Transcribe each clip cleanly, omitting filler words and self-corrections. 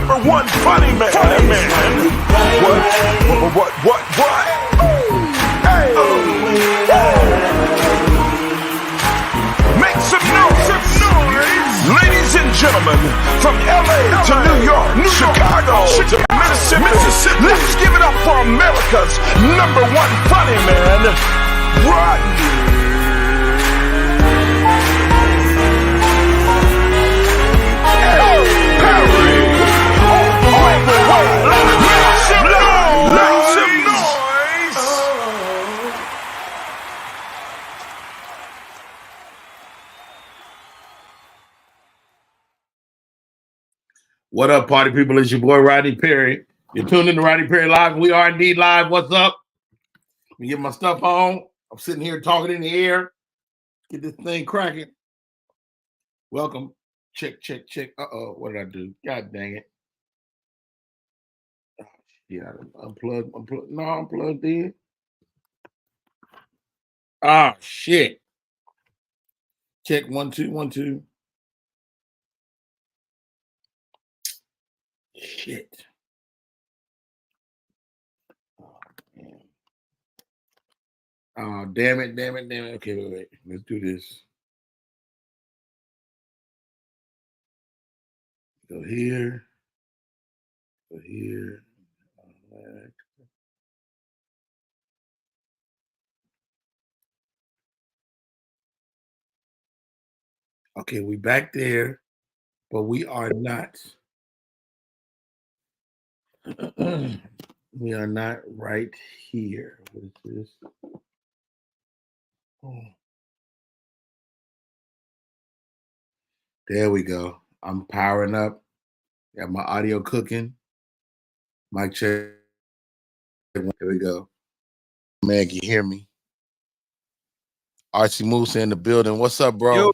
number one funny man. What? Hey. Make some noise. Ladies and gentlemen, from LA to New York, Chicago to Mississippi, let's give it up for America's number one funny man, Rodney. What up, party people? It's your boy Rodney Perry. You're tuned in to Rodney Perry Live. We are indeed live. What's up? Let me get my stuff on. I'm sitting here talking in the air. Get this thing cracking. Welcome. Check. Uh-oh, what did I do? God dang it. Yeah, unplugged. No, I'm plugged in. Ah, shit. Check 1 2 1 2. Shit. Oh, damn it. Okay, wait. Let's do this. Go here. All right. Okay, we back there, but we are not. We are not right here. What is this? Oh. There we go. I'm powering up. Got my audio cooking. Mic check. There we go. Man, can you hear me? Archie Moose in the building. What's up, bro? Yo,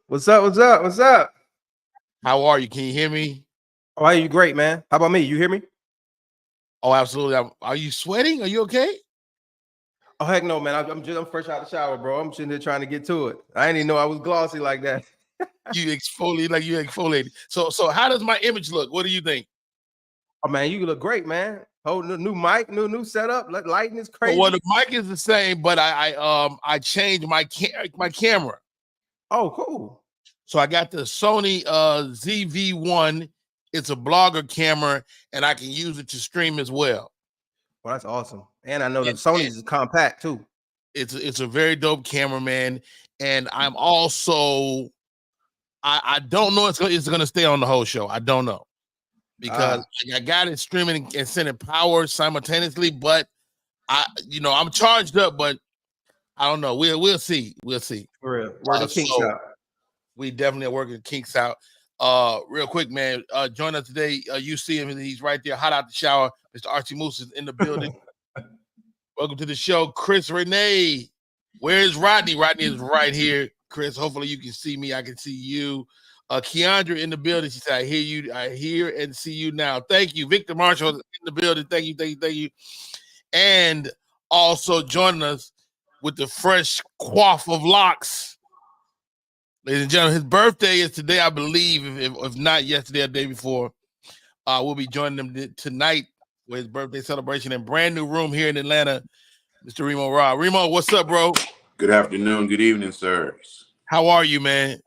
what's up? How are you? Can you hear me? Oh, are you great, man? How about me? You hear me? Oh, absolutely. Are you sweating? Are you okay? Oh, heck no, man. I'm fresh out of the shower, bro. I'm sitting there trying to get to it. I didn't even know I was glossy like that. You exfoliate. So how does my image look? What do you think? Oh man, you look great, man. Oh, new mic, new setup. Lighting is crazy. Well, the mic is the same, but I changed my camera. Oh, cool. So I got the Sony ZV-1. It's a blogger camera, and I can use it to stream as well. Well, that's awesome. And I know the Sony's is compact too. It's a very dope camera, man. And I'm also I don't know if it's gonna stay on the whole show. I don't know. Because I got it streaming and sending power simultaneously, but I'm charged up, but I don't know. We'll see. For real. Working kinks out. We definitely are working kinks out. Real quick, man. Join us today. You see him, he's right there, hot out the shower. Mr. Archie Moose is in the building. Welcome to the show, Chris Renee. Where's Rodney? Rodney is right here. Chris, hopefully you can see me. I can see you. Keandra in the building. She said, I hear you. I hear and see you now. Thank you. Victor Marshall in the building. Thank you. And also joining us with the fresh coif of locks. Ladies and gentlemen, his birthday is today, I believe, if not yesterday or the day before. We'll be joining him tonight with his birthday celebration in brand new room here in Atlanta. Mr. Remo Ra. Remo, what's up, bro? Good afternoon. Good evening, sirs. How are you, man?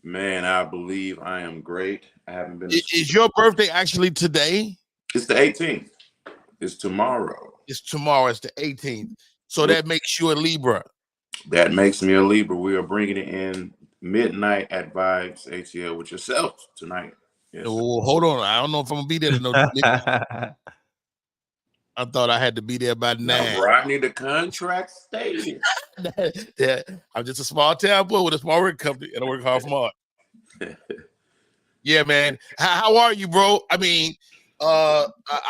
Man, I believe I am great. I haven't been. Is your birthday actually today? It's the 18th. It's tomorrow. It's tomorrow. It's the 18th. So that makes you a Libra. That makes me a Libra. We are bringing it in midnight at Vibes ATL with yourself tonight. Yes, oh, hold on. I don't know if I'm gonna be there to know. I thought I had to be there by 9. No, Rodney, the contract stated. Yeah, I'm just a small town boy with a small work company, and I work hard from hard. Yeah, man. How are you, bro? I mean, I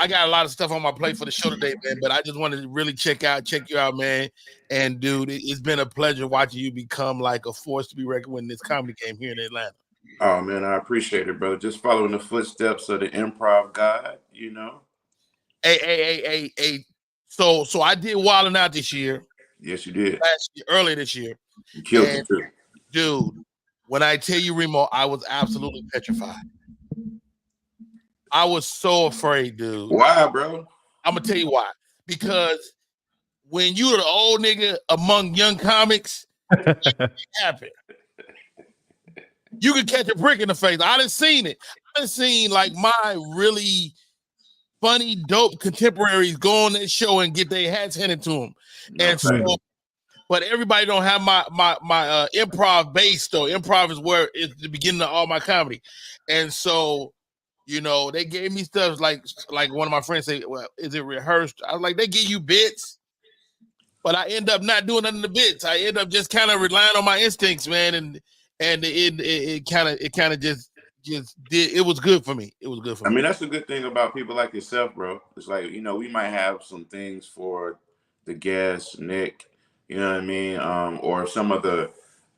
got a lot of stuff on my plate for the show today, man. But I just wanted to really check you out, man. And dude, it's been a pleasure watching you become like a force to be reckoned with in this comedy game here in Atlanta. Oh man, I appreciate it, brother. Just following the footsteps of the improv god, you know. Hey. So I did Wildin' Out this year. Yes, you did. Earlier this year. You killed it too. Dude, when I tell you, Remo, I was absolutely petrified. I was so afraid, dude. Why, bro? I'm gonna tell you why. Because when you're the old nigga among young comics, it happen. You can catch a brick in the face. I done seen it. I done seen like my really funny, dope contemporaries go on that show and get their hats handed to them. No, And so, but everybody don't have my improv base though. Improv is where it's the beginning of all my comedy. And so, you know, they gave me stuff like one of my friends say, well, is it rehearsed? I was like, they give you bits, but I end up not doing none of the bits. I end up just kind of relying on my instincts, man. And it kind of just did. It was good for me. It was good for me. I mean, that's the good thing about people like yourself, bro. It's like, you know, we might have some things for the guest, Nick, you know what I mean? Or some of the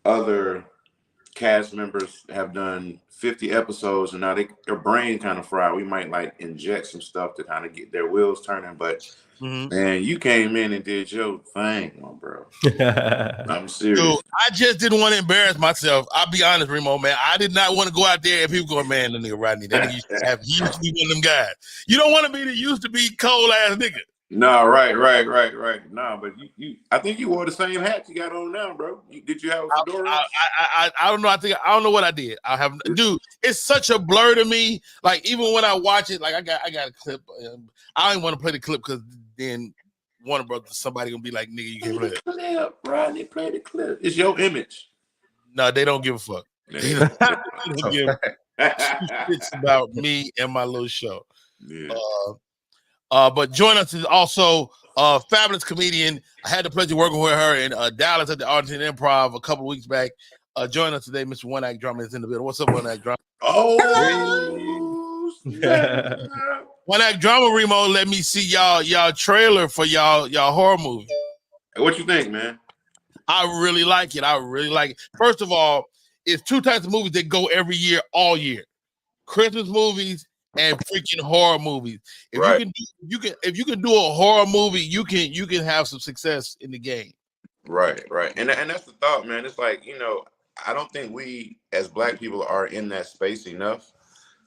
other cast members have done 50 episodes and now their brain kind of fried. We might like inject some stuff to kind of get their wheels turning, but man, you came in and did your thing, my bro. I'm serious. Dude, I just didn't want to embarrass myself. I'll be honest, Remo, man. I did not want to go out there and people go, man, the nigga Rodney, that nigga used to be one of them guys. You don't want to be the used to be cold ass nigga. No, right. No, but you I think you wore the same hat you got on now, bro. Did you have a fedora? I don't know. I don't know what I did. Dude, it's such a blur to me. Like even when I watch it, like I got a clip. I don't even want to play the clip because then Warner Brothers, somebody gonna be like, nigga, you can't play it. Clip, Rodney, play the clip. It's your image. No, they don't give a fuck. They don't give it's about me and my little show. Yeah. But join us is also a fabulous comedian. I had the pleasure of working with her in Dallas at the Argentine Improv a couple of weeks back. Join us today, Mr. One Act Drama is in the building. What's up, One Act Drama? Oh, yeah. One Act Drama, Remo, let me see y'all trailer for y'all horror movie. What you think, man? I really like it. First of all, it's two types of movies that go every year, all year. Christmas movies and freaking horror movies. If you can do a horror movie, you can have some success in the game. Right. And that's the thought, man. It's like, you know, I don't think we as Black people are in that space enough,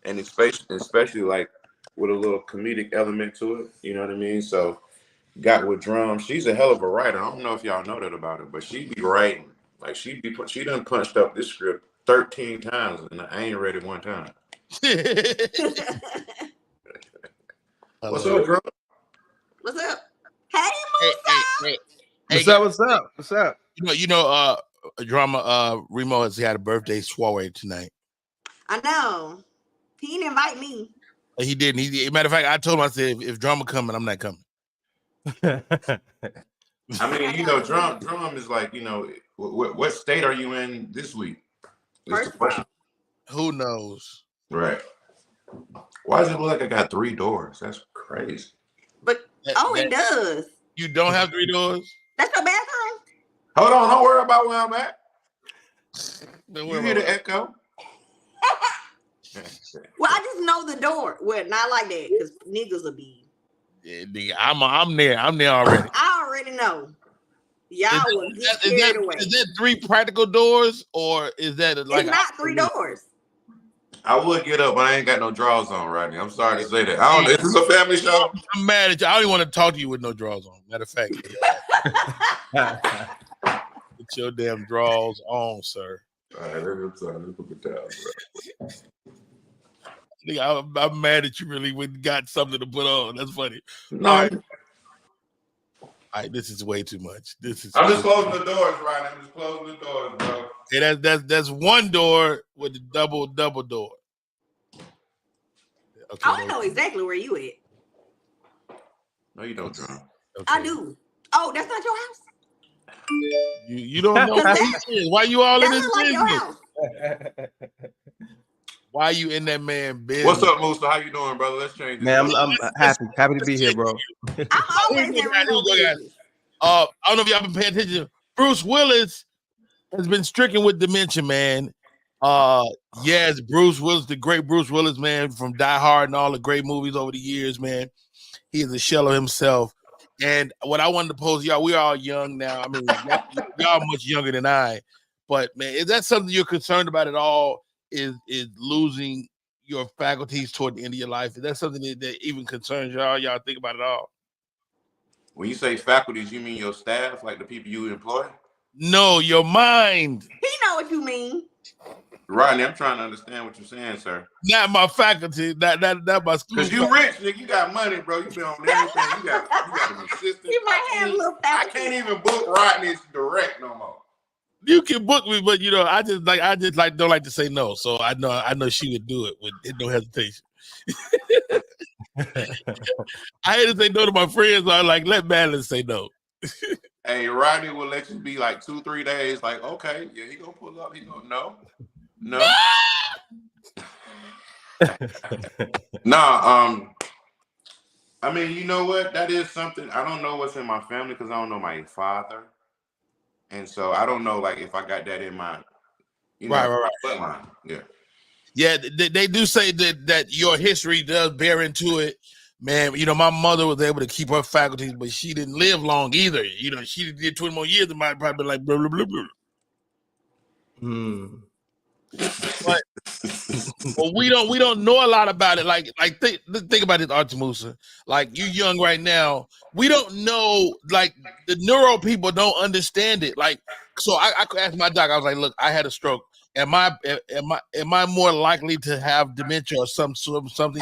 and especially like with a little comedic element to it. You know what I mean? So, got with Drum, she's a hell of a writer. I don't know if y'all know that about her, but she be writing like she done punched up this script 13 times, and I ain't read it one time. What's up, Drum? What's up? Hey, Musa. What's up? You know, Drama Remo has had a birthday soiree tonight. I know. He didn't invite me. He didn't. Matter of fact, I told him, I said, if Drama coming, I'm not coming. I mean, you know, Drum is like, you know, what state are you in this week? First Who knows? Right. Why does it look like I got 3 doors? That's crazy. But it does. You don't have 3 doors? That's your bathroom? Hold on, don't worry about where I'm at. You hear the echo? Well, I just know the door. Well, not like that, because niggas will be. Yeah, I'm there. I'm there already. I already know. Y'all will get scared away. Is that 3 practical doors, or is that like? It's not 3 doors. I would get up, but I ain't got no drawers on right now. I'm sorry to say that. I don't. Is this a family show? I'm mad at you. I don't even want to talk to you with no drawers on. Matter of fact, get your damn drawers on, sir. All right, let's put it down, bro. I'm mad that you really got something to put on. That's funny. No. All right, this is way too much. I'm just closing the doors right now. I'm just closing the doors, bro. Hey, that's one door with the double door. Okay, I know exactly where you at. No, you don't, Drum. Okay. I do. Oh, that's not your house? You don't know why you all in this like your business? house. Why you in that man business? What's up, Musa? How you doing, brother? Let's change. Man, I'm happy to be here, bro. I'm always in Reno business. I don't know if y'all been paying attention. Bruce Willis has been stricken with dementia, man. Yes, Bruce Willis, the great Bruce Willis, man, from Die Hard and all the great movies over the years, man. He is a shell of himself. And what I wanted to pose y'all, we're all young now. I mean, y'all much younger than I. But man, is that something you're concerned about at all? Is losing your faculties toward the end of your life? Is that something that even concerns y'all? Y'all think about it all? When you say faculties, you mean your staff, like the people you employ? No, your mind. He know what you mean. Rodney, I'm trying to understand what you're saying, sir. Not my faculty. Not my school. Because you rich, nigga. You got money, bro. You been on everything. You got an assistant. He might have a little I faculty. can't even book Rodney's direct no more. You can book me, but you know, I just don't like to say no. So I know she would do it with no hesitation. I had to say no to my friends. So I like let Madeline say no. Hey, Rodney will let you be like 2-3 days. Like, okay, yeah, he gonna pull up. He gonna no. Nah. I mean, you know what? That is something. I don't know what's in my family because I don't know my father, and so I don't know like if I got that in my, right. bloodline. Yeah. Yeah, they do say that your history does bear into it, man. You know, my mother was able to keep her faculties, but she didn't live long either. You know, she did 20 more years. It might probably be like blah blah blah blah. But well, we don't know a lot about it. Like think about it, Archie Musa. Like you young right now, we don't know. Like the neuro people don't understand it. Like so, I could ask my doc. I was like, look, I had a stroke. Am I more likely to have dementia or something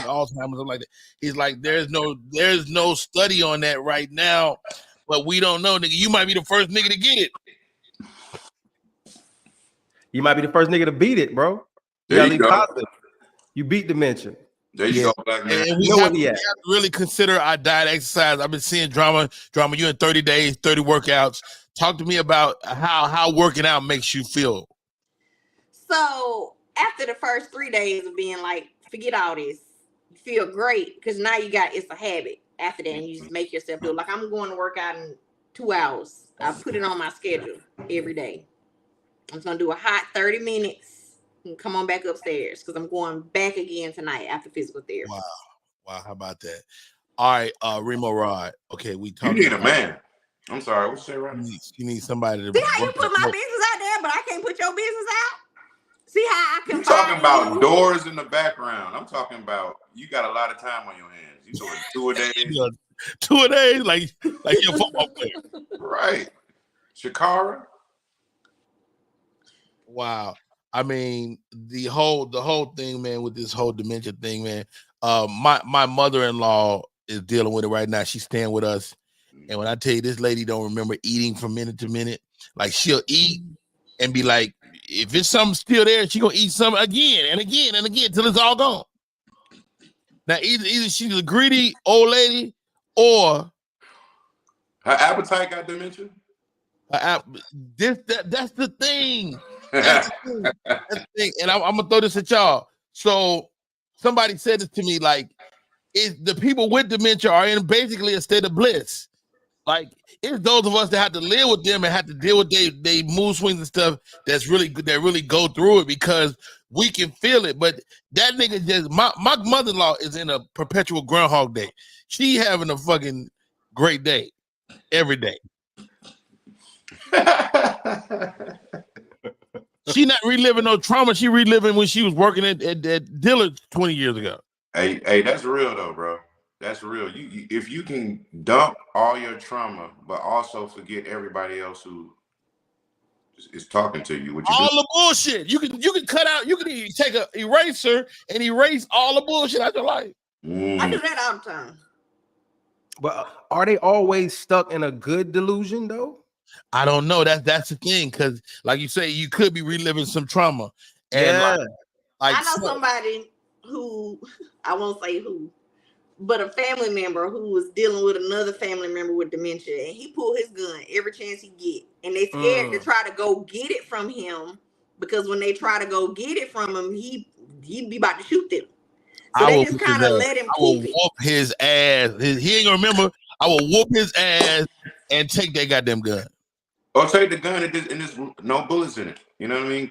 Alzheimer's or like that? He's like, there's no study on that right now, but we don't know, nigga. You might be the first nigga to get it. You might be the first nigga to beat it, bro. There you go. Positive. You beat dementia. There you go, black man. And we have to really consider our diet, exercise. I've been seeing drama. You in 30 days, 30 workouts. Talk to me about how working out makes you feel. So after the first 3 days of being like, forget all this, you feel great because now it's a habit. After that, and you just make yourself do it. Like I'm going to work out in 2 hours. I put it on my schedule every day. I'm just gonna do a hot 30 minutes and come on back upstairs because I'm going back again tonight after physical therapy. Wow, how about that? All right, Remo Rod. Okay, we talking. You need a man. I'm sorry, what you say, Rod? You need somebody to. See how you put my business out there, but I can't put your business out. See how I can. You talking about doors in the background? I'm talking about you got a lot of time on your hands. You doing 2 a day? 2 a day, like your football player, right? Shakara. Wow. I mean, the whole thing, man, with this whole dementia thing, man. My mother-in-law is dealing with it right now. She's staying with us. And when I tell you this lady don't remember eating from minute to minute, like she'll eat and be like, if it's something still there, she gonna eat something again and again and again till it's all gone. Now either she's a greedy old lady or her appetite got dementia. That's the thing. That's the thing. And I'm gonna throw this at y'all. So somebody said this to me, like, the people with dementia are in basically a state of bliss. Like it's those of us that have to live with them and have to deal with they mood swings and stuff that really go through it because we can feel it. But that nigga just my mother-in-law is in a perpetual Groundhog Day. She having a fucking great day every day. She not reliving no trauma. She reliving when she was working at Dillard's 20 years ago. Hey, that's real though, bro. That's real. You if you can dump all your trauma, but also forget everybody else who is talking to you. All the bullshit. You can cut out. You can take an eraser and erase all the bullshit out your life. I do that all the time. But are they always stuck in a good delusion though? I don't know. That's the thing, because like you say, you could be reliving some trauma. And like I know somebody who I won't say who, but a family member who was dealing with another family member with dementia, and he pulled his gun every chance he get, and they scared to try to go get it from him because when they try to go get it from him, he'd be about to shoot them. So they just kind of let him keep it. Whoop his ass. He ain't gonna remember. I will whoop his ass and take that goddamn gun. Or take the gun and there's no bullets in it. You know what I mean?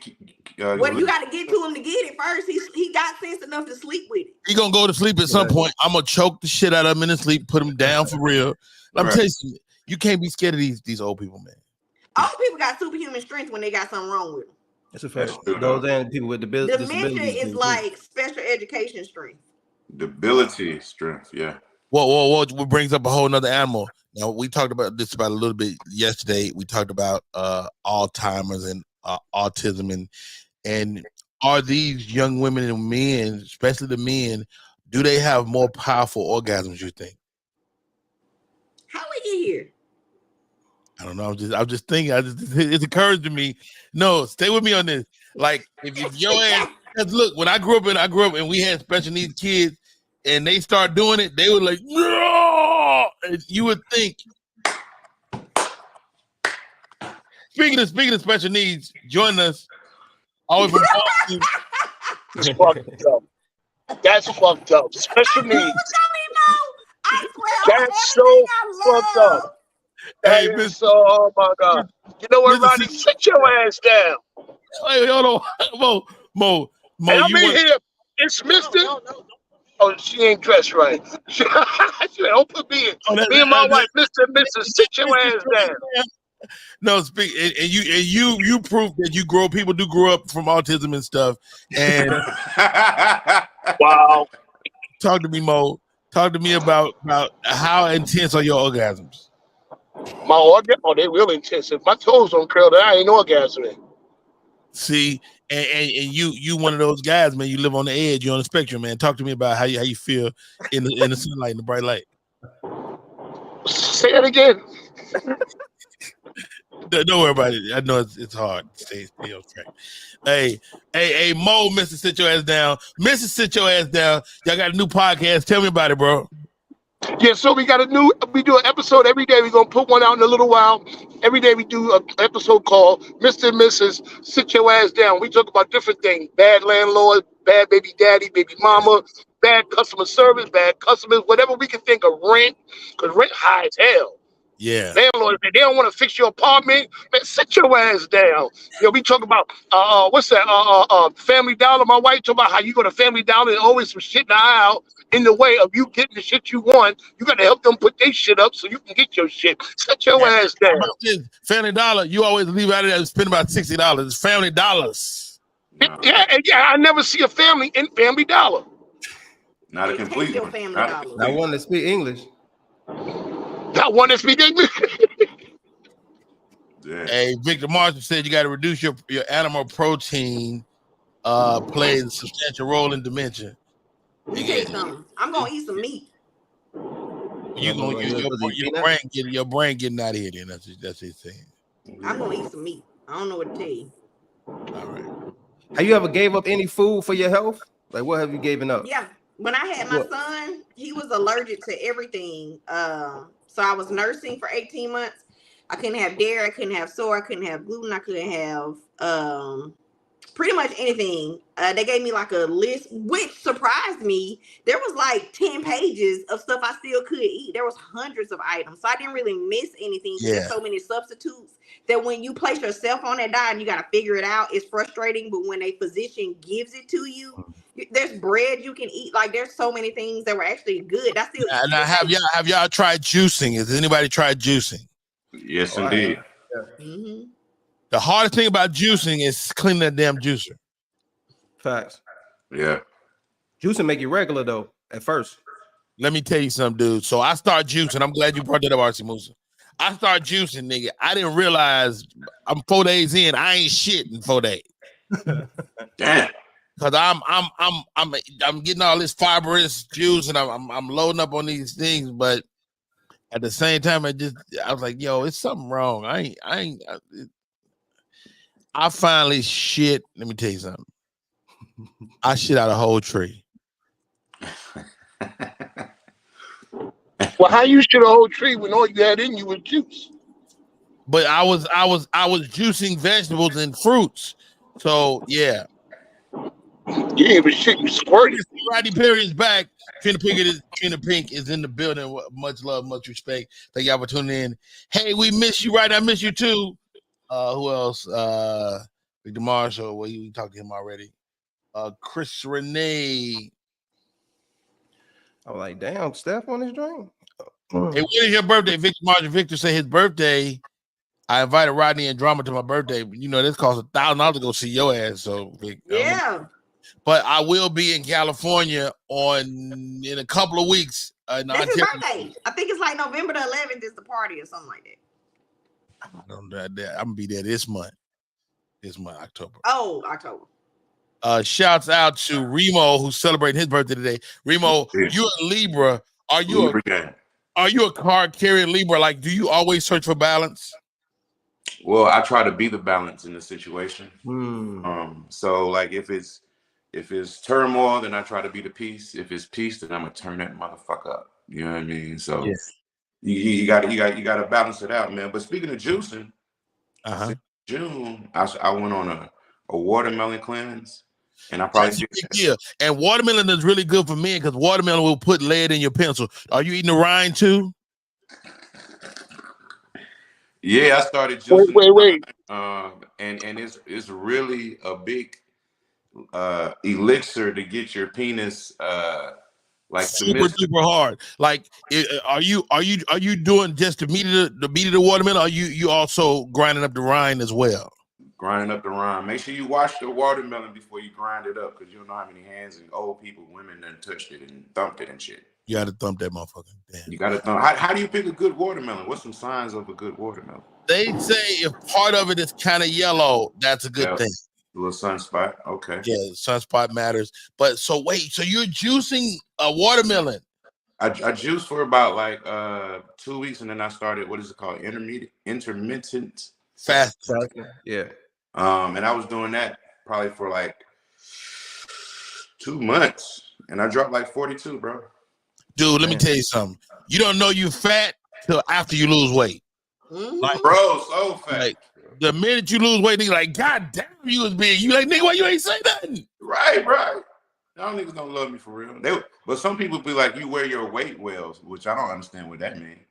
Well, you got to get to him to get it first. He got sense enough to sleep with it. He gonna go to sleep at some point. I'm gonna choke the shit out of him in his sleep, put him down for real. I'm telling you, you can't be scared of these old people, man. Old people got superhuman strength when they got something wrong with them. That's a fact. That's true, Those though. and people with Dementia disabilities. is like special education strength. Debility strength, yeah. What brings up a whole nother animal. Now we talked about this about a little bit yesterday. We talked about Alzheimer's and autism and are these young women and men, especially the men, do they have more powerful orgasms, you think? How we get here? I don't know. I'm just thinking. It occurs to me. No, stay with me on this. Like if your ass, because look, when I grew up and we had special needs kids, and they start doing it, they were like, no! And you would think. Speaking of special needs, join us. Always from Boston. It's fucked up. That's fucked up. Special needs. I swear, That's so fucked up. That Hey, is so, oh my God. You know what, Ronnie? Sit your ass down. Hey, hold on. Mo, And I'm you in want here. It's Mr. Oh, she ain't dressed right. She don't put me in. Me and my wife, Mr. and Mrs. Sit your ass down. No, speak and you prove that people do grow up from autism and stuff. And Wow. talk to me, Mo. Talk to me about how intense are your orgasms? My orgasm, they real intensive. My toes don't curl. That I ain't orgasming. See, and you one of those guys, man. You live on the edge. You're on the spectrum, man. Talk to me about how you feel in the sunlight, in the bright light. Say it again. Don't worry about it. I know it's hard. Stay on track. Hey, Mo, Mr. Sit Your Ass Down. Mr. Sit Your Ass Down. Y'all got a new podcast. Tell me about it, bro. Yeah, so we do an episode every day. We're going to put one out in a little while. Every day we do an episode called Mr. and Mrs. Sit Your Ass Down. We talk about different things. Bad landlord, bad baby daddy, baby mama, bad customer service, bad customers, whatever we can think of, rent, because rent high as hell. Yeah. Landlords, they don't want to fix your apartment. Man, sit your ass down. We talk about what's that? Family Dollar. My wife talk about how you go to Family Dollar and always some shit in the aisle in the way of you getting the shit you want. You got to help them put their shit up so you can get your shit. Sit your ass down. Family Dollar. You always leave out of there and spend about $60. It's Family Dollars. No. Yeah. I never see a family in Family Dollar. Not a complete one. Not one that speak English. Not one that speak English. Yeah. Hey, Victor Marshall said you got to reduce your animal protein. Plays a substantial role in dementia. Let me tell you something. I'm gonna eat some meat. Your brain getting out of here. Then that's his thing. I'm gonna eat some meat. I don't know what to tell you. All right. Have you ever gave up any food for your health? Like, what have you given up? Yeah. When I had my son, he was allergic to everything. So I was nursing for 18 months. I couldn't have dairy, I couldn't have soy, I couldn't have gluten, I couldn't have pretty much anything. They gave me like a list, which surprised me. There was like 10 pages of stuff I still could eat. There was hundreds of items. So I didn't really miss anything. Yeah. There's so many substitutes that when you place yourself on that diet and you got to figure it out, it's frustrating. But when a physician gives it to you, there's bread you can eat. Like there's so many things that were actually good. I still now have y'all tried juicing? Has anybody tried juicing? Yes, indeed. Yeah. Mm-hmm. The hardest thing about juicing is cleaning that damn juicer. Facts. Yeah. Juicing make you regular though at first. Let me tell you something, dude. So I start juicing. I'm glad you brought that up, RC Musa. I start juicing, nigga. I didn't realize I'm 4 days in. I ain't shit in 4 days. Damn. Cause I'm getting all this fibrous juice and I'm loading up on these things, but at the same time, I was like, yo, it's something wrong. I finally shit. Let me tell you something. I shit out a whole tree. Well, how you shit a whole tree when all you had in you was juice? But I was juicing vegetables and fruits. So yeah. You ain't even shit, you squirted. Rodney Perry is back. Trina Pink is in the building. Much love, much respect. Thank y'all for tuning in. Hey, we miss you, right? I miss you too. Who else? Victor Marshall. Well, you talked to him already. Chris Renee. I was like, damn, Steph on his drink. Hey, when is your birthday, Victor Marshall? Victor said his birthday I invited Rodney and Drama to my birthday. You know, this costs $1,000 to go see your ass. So Yeah. But I will be in California in a couple of weeks. That's his birthday. I think it's like November the 11th is the party or something like that. I don't know that. I'm gonna be there this month. October. Oh, October. Shouts out to Remo, who's celebrating his birthday today. Remo, you're a Libra. Are you a card carrying Libra? Like, do you always search for balance? Well, I try to be the balance in the situation. So like if it's turmoil, then I try to be the peace. If it's peace, then I'm gonna turn that motherfucker up. You know what I mean? So you got to balance it out, man. But speaking of juicing, June I went on a watermelon cleanse, and I probably And watermelon is really good for men because watermelon will put lead in your pencil. Are you eating the rind too? Yeah, I started juicing. Wait. And it's really a big elixir to get your penis like super hard. Like, are you doing just the meat of the watermelon? Or are you also grinding up the rind as well? Grinding up the rind. Make sure you wash the watermelon before you grind it up, because you don't know how many hands and old people, women, that touched it and thumped it and shit. You got to thump that motherfucker. Damn. You got to thump. How do you pick a good watermelon? What's some signs of a good watermelon? They say if part of it is kind of yellow, that's a good thing. A little sunspot. Okay. Yeah, sunspot matters. But so you're juicing a watermelon? I juiced for about like 2 weeks, and then I started, what is it called? Intermittent fasting. Yeah. And I was doing that probably for like 2 months, and I dropped like 42, bro. Dude, let me tell you something. You don't know you fat till after you lose weight. Like, bro, so fat. Like, the minute you lose weight, nigga, like, God damn, you was big. You like, nigga, why you ain't say nothing? Right. Y'all niggas don't love me for real. But some people be like, you wear your weight well, which I don't understand what that means.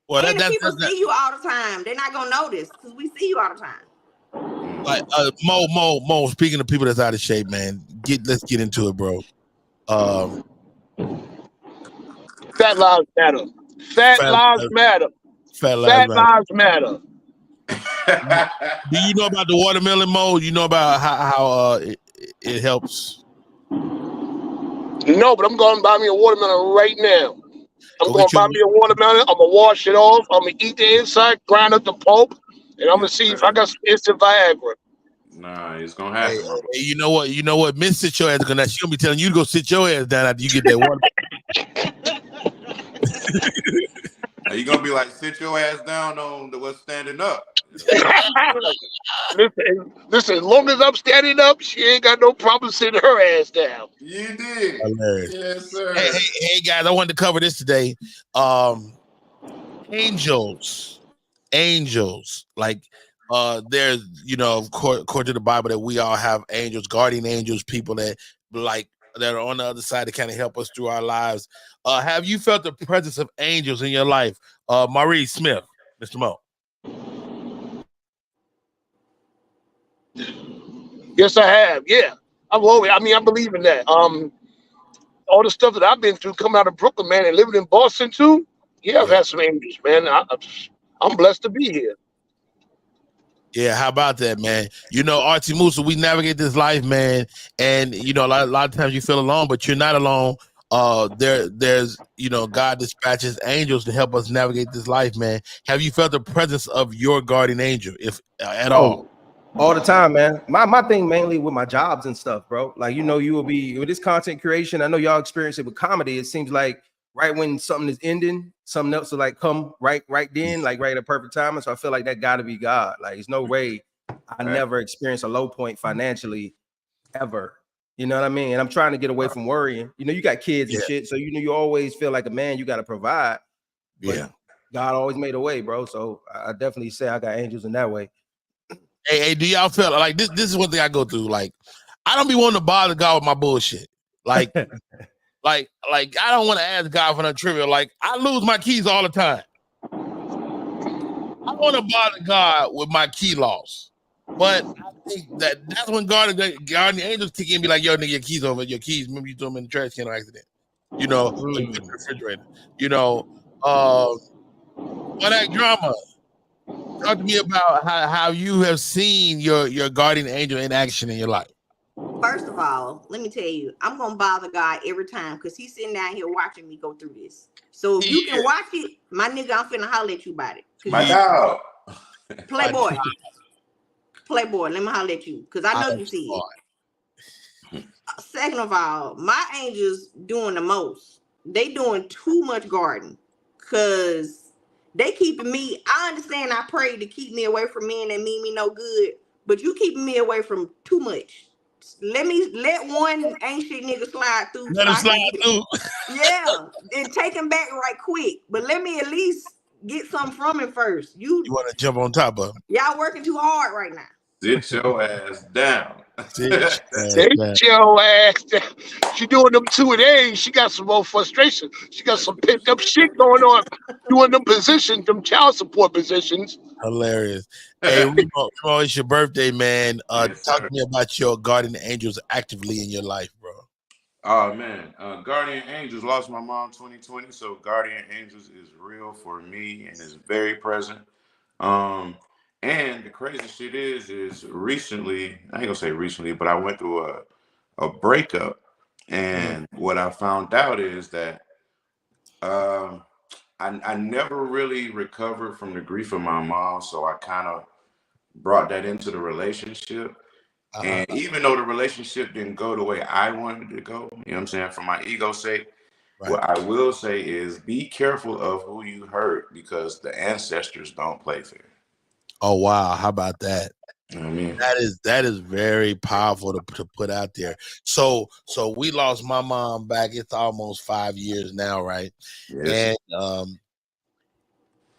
Well, people see you all the time. They're not gonna notice because we see you all the time. Like Mo. Speaking of people that's out of shape, man, let's get into it, bro. Fat lives matter. Fat lives matter. Fat lives matter. Do you know about the watermelon, Mo? You know about how it helps? No, but I'm going to buy me a watermelon right now. I'm going to buy me a watermelon. I'm going to wash it off. I'm going to eat the inside, grind up the pulp, and I'm going to see if I got some instant Viagra. Nah, it's going to happen. Hey, you know what? Miss sit your ass down. She's going to be telling you to go sit your ass down after you get that watermelon. You gonna be like, sit your ass down on what's standing up. Listen, as long as I'm standing up, she ain't got no problem sitting her ass down. You did. Hilarious. Yes, sir. Hey, guys, I wanted to cover this today. Angels, like there's, according to the Bible, that we all have angels, guardian angels, people that are on the other side to kind of help us through our lives. Have you felt the presence of angels in your life? Maurice Smith, Mr. Mo. Yes, I have. Yeah. I believe in that. All the stuff that I've been through coming out of Brooklyn, man, and living in Boston too. Yeah, I've had some angels, man. I'm blessed to be here. Yeah, how about that, man? Archie Musa, we navigate this life, man, and a lot of times you feel alone, but you're not alone. There's God dispatches angels to help us navigate this life, man. Have you felt the presence of your guardian angel, if at all? All the time, man. My thing mainly with my jobs and stuff, bro. Like, you will be with this content creation. I know y'all experience it with comedy. It seems like right when something is ending, something else will like come right then, like right at a perfect time. And so I feel like that gotta be God. Like, there's no way I never experienced a low point financially ever. You know what I mean? And I'm trying to get away from worrying. You got kids and shit. So you always feel like a man, you gotta provide. But God always made a way, bro. So I definitely say I got angels in that way. Hey, do y'all feel like this is one thing I go through? Like, I don't be wanting to bother God with my bullshit. Like, like I don't want to ask God for nothing trivial. Like, I lose my keys all the time. I want to bother God with my key loss. But I think that's when guardian angels kick in and be like, yo, nigga, your keys over. Your keys, remember you threw them in the trash can on accident. In the refrigerator. All that drama. Talk to me about how you have seen your guardian angel in action in your life. First of all, let me tell you, I'm gonna bother God every time because he's sitting down here watching me go through this. So if you can watch it, my nigga, I'm finna holler at you about it. My dog. Playboy, let me holler at you because I know you see it. Second of all, my angels doing the most. They doing too much guarding because they keeping me. I understand I prayed to keep me away from men that mean me no good, but you keeping me away from too much. Let one ancient nigga slide through. Let him slide through. Yeah, and take him back right quick. But let me at least get something from him first. You want to jump on top of him? Y'all working too hard right now. Sit your ass down. Sit your ass down. She doing them 2 days. She got some more frustration. She got some pent up shit going on. Doing them positions, them child support positions. Hilarious. Hey, Remo, it's your birthday, man. Yes, talk to me about your guardian angels actively in your life, bro. Oh man, Guardian Angels, lost my mom 2020, so Guardian Angels is real for me and is very present. And the crazy shit is recently, I ain't gonna say recently, but I went through a breakup, and what I found out is that I never really recovered from the grief of my mom, so I kind of brought that into the relationship. And even though the relationship didn't go the way I wanted it to go, you know what I'm saying, for my ego's sake, what I will say is be careful of who you hurt because the ancestors don't play fair. Oh wow, how about that? You know what I mean? That is very powerful to put out there. So we lost my mom back. It's almost 5 years now, right? Yes. And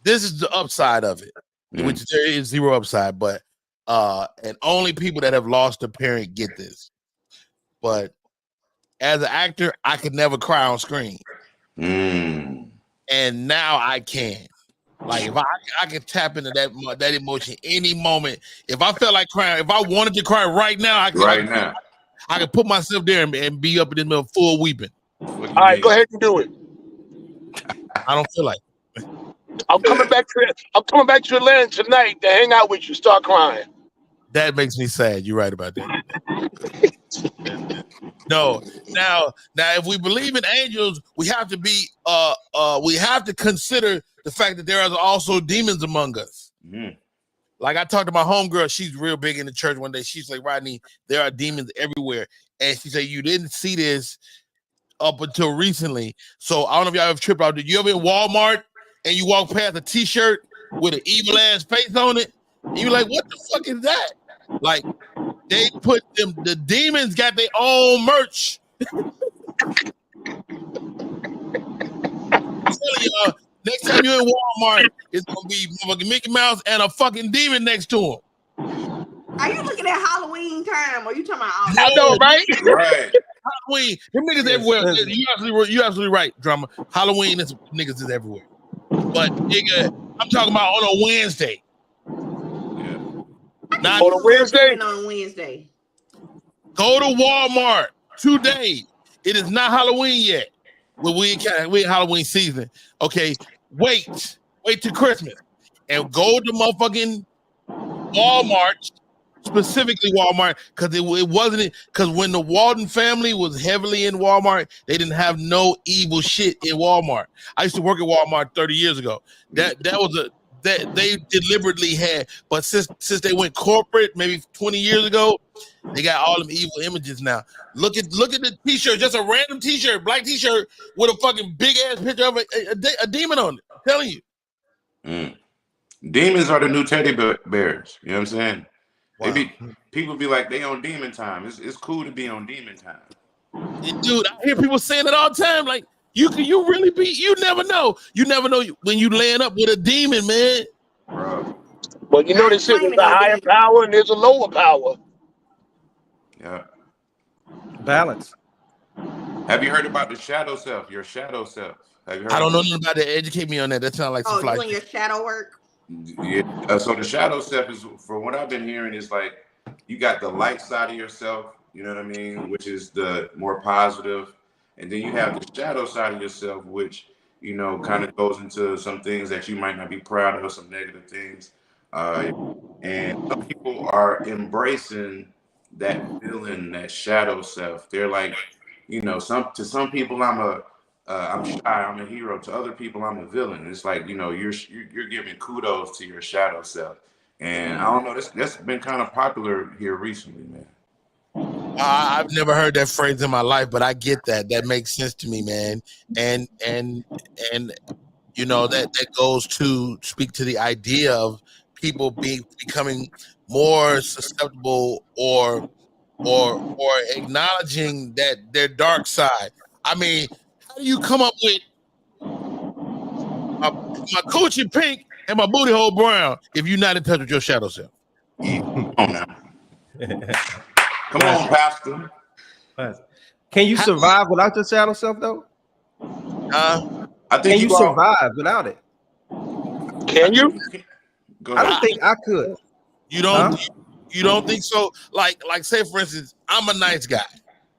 this is the upside of it, which there is zero upside, but and only people that have lost a parent get this. But as an actor, I could never cry on screen. And now I can. Like if I can tap into that emotion any moment. If I felt like crying, if I wanted to cry right now, I could put myself there and be up in the middle full weeping. All right, go ahead and do it. I don't feel like I'm coming back to Atlanta tonight to hang out with you. Start crying. That makes me sad. You're right about that. No, now if we believe in angels, we have to be we have to consider the fact that there are also demons among us. Like I talked to my homegirl, she's real big in the church one day. She's like, Rodney, there are demons everywhere. And she said, you didn't see this up until recently. So I don't know if y'all ever tripped out. Did you ever in Walmart and you walk past a t-shirt with an evil ass face on it? And you're like, what the fuck is that? Like they put the demons got their own merch. I'm telling y'all, next time you're in Walmart, it's gonna be fucking Mickey Mouse and a fucking demon next to him. Are you looking at Halloween time? Or are you talking about? I know, right? Right. Halloween, them niggas everywhere. You absolutely right, drama. Halloween is niggas is everywhere. But nigga, I'm talking about on a Wednesday. Not on a Wednesday. On Wednesday. Go to Walmart today. It is not Halloween yet. Well, we in Halloween season. Okay, wait till Christmas and go to motherfucking Walmart, specifically Walmart, because it wasn't because when the Walton family was heavily in Walmart, they didn't have no evil shit in Walmart. I used to work at Walmart 30 years ago. That they deliberately had, but since they went corporate maybe 20 years ago, they got all them evil images now. Look at the t-shirt, just a random t-shirt, black t-shirt with a fucking big ass picture of a demon on it. I'm telling you. Demons are the new teddy bears. You know what I'm saying? Wow. People be like, they on demon time. It's cool to be on demon time. And dude, I hear people saying it all the time. Like, you really be, you never know. You never know when you land up with a demon, man. Bro. Well, you know, they say there's a higher power and there's a lower power. Yeah. Balance. Have you heard about the shadow self? Your shadow self. Have you heard? I don't know nothing about that. Educate me on that. That sounds like some fly. Doing your shadow work. Yeah. So the shadow self is, from what I've been hearing, is like you got the light side of yourself. You know what I mean? Which is the more positive, and then you have the shadow side of yourself, which kind of goes into some things that you might not be proud of, some negative things. And some people are embracing that villain, that shadow self. They're like, to some people I'm shy, I'm a hero. To other people, I'm a villain. It's like, you're giving kudos to your shadow self. And I don't know, that's been kind of popular here recently, man. I've never heard that phrase in my life, but I get that. That makes sense to me, man. And that goes to speak to the idea of people becoming more susceptible or acknowledging that their dark side. I mean, how do you come up with my coochie pink and my booty hole brown if you're not in touch with your shadow self? Yeah, come on now. Come on, Pastor. Can you survive without your shadow self, though? I think Can you survive without it? Can you? I don't think I could. You don't? You don't think so? Like, say for instance, I'm a nice guy.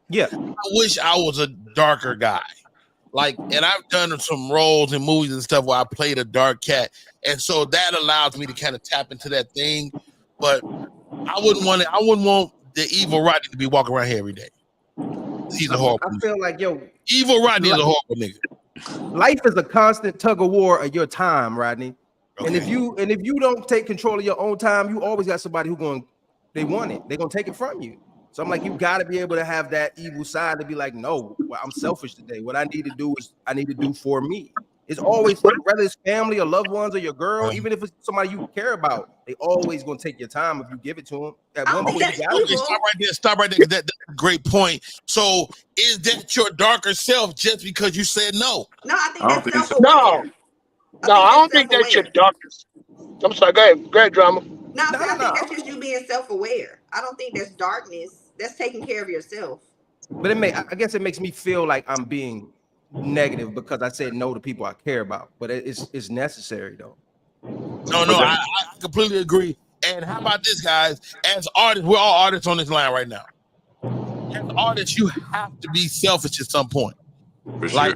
Yeah. I wish I was a darker guy. And I've done some roles in movies and stuff where I played a dark cat, and so that allows me to kind of tap into that thing. But I wouldn't want the evil Rodney to be walking around here every day. He's a horrible. I feel like evil Rodney is a horrible nigga. Life is a constant tug of war of your time, Rodney. Okay. And if you don't take control of your own time, you always got somebody they want it. They're gonna take it from you. So I'm like, you got to be able to have that evil side to be like, no, I'm selfish today. What I need to do is I need to do for me. It's always, whether it's family or loved ones or your girl, even if it's somebody you care about, they always gonna take your time if you give it to them. At one point, you got to stop right there. That's a great point. So, is that your darker self just because you said no? No, I think that's so. No, I don't think that's your darkest. I'm sorry. Go ahead, Drama. No, I think that's just you being self-aware. I don't think that's darkness. That's taking care of yourself. But I guess it makes me feel like I'm being negative because I said no to people I care about. But it's necessary though. No, I completely agree. And how about this, guys? As artists, we're all artists on this line right now. As artists, you have to be selfish at some point. Sure.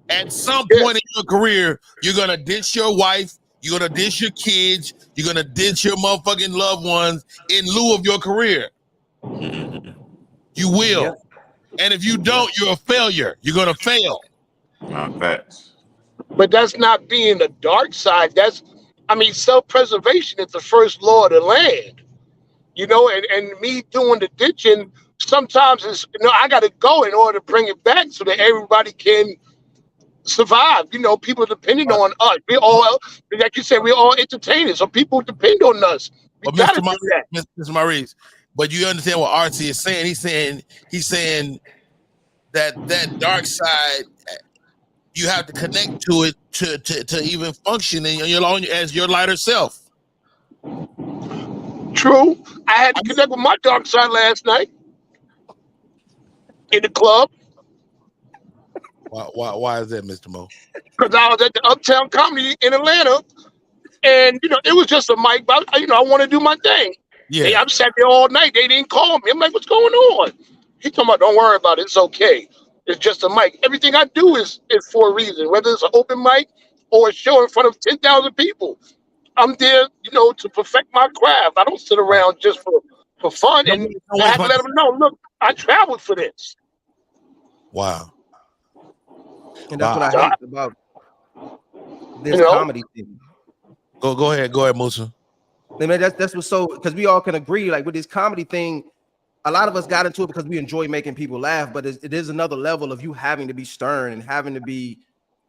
At some point in your career, you're gonna ditch your wife. You're gonna dish your kids. You're gonna ditch your motherfucking loved ones in lieu of your career. You will. Yeah. And if you don't, you're a failure. You're gonna fail. Facts. But that's not being the dark side. Self-preservation is the first law of the land. And me doing the ditching, sometimes it's I gotta go in order to bring it back so that everybody can survive. People depending on us. We all, like you said, we're all entertainers, so people depend on us. Mr. Maurice, but you understand what RT is saying? He's saying that dark side, you have to connect to it to even function as your lighter self. True. I had to connect with my dark side last night in the club. Why is that, Mr. Mo? Because I was at the Uptown Comedy in Atlanta, and it was just a mic. But I want to do my thing. Yeah, I sat there all night. They didn't call me. I'm like, what's going on? He talking about, don't worry about it. It's okay. It's just a mic. Everything I do is for a reason. Whether it's an open mic or a show in front of 10,000 people, I'm there, to perfect my craft. I don't sit around just for fun. And I have to let them know, look, I traveled for this. Wow. And that's what I hate about this comedy thing. Go ahead, Musa. I mean, that's what's so, because we all can agree, like with this comedy thing, a lot of us got into it because we enjoy making people laugh, but it is another level of you having to be stern and having to be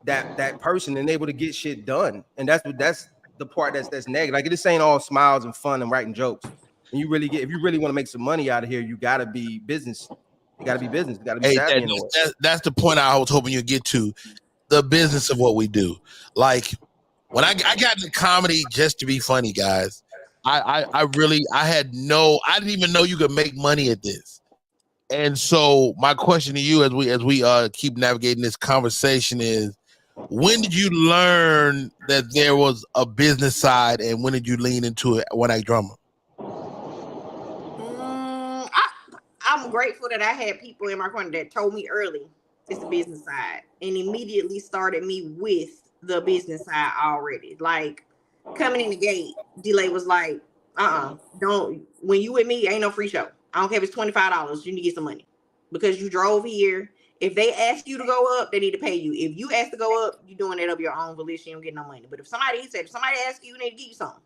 that person and able to get shit done. And that's the part that's negative. Like, this ain't all smiles and fun and writing jokes. And if you really want to make some money out of here, you gotta be business. You gotta be business. You gotta be savvy. That's the point I was hoping you'd get to, the business of what we do. Like, when I got into comedy just to be funny, guys, I didn't even know you could make money at this. And so my question to you as we keep navigating this conversation is, when did you learn that there was a business side, and when did you lean into it? One Act Drama. I'm grateful that I had people in my corner that told me early it's the business side, and immediately started me with the business side already. Like, coming in the gate, Delay was like, don't, when you with me, ain't no free show. I don't care if it's $25, you need to get some money. Because you drove here. If they ask you to go up, they need to pay you. If you ask to go up, you're doing it of your own volition, you don't get no money. But if somebody asks you, you need to give you something.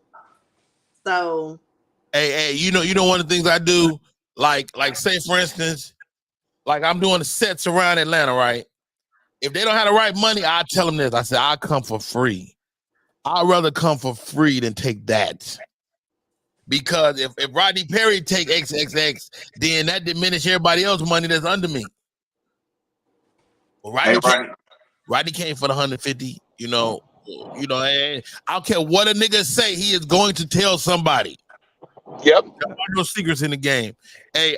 So hey, you know one of the things I do, like say for instance, like I'm doing the sets around Atlanta, right? If they don't have the right money, I tell them this. I say, I'll come for free. I'd rather come for free than take that. Because if Rodney Perry take XXX, then that diminishes everybody else's money that's under me. Well, Rodney came for the 150, you know, and I don't care what a nigga say, he is going to tell somebody. Yep. There are no secrets in the game. Hey,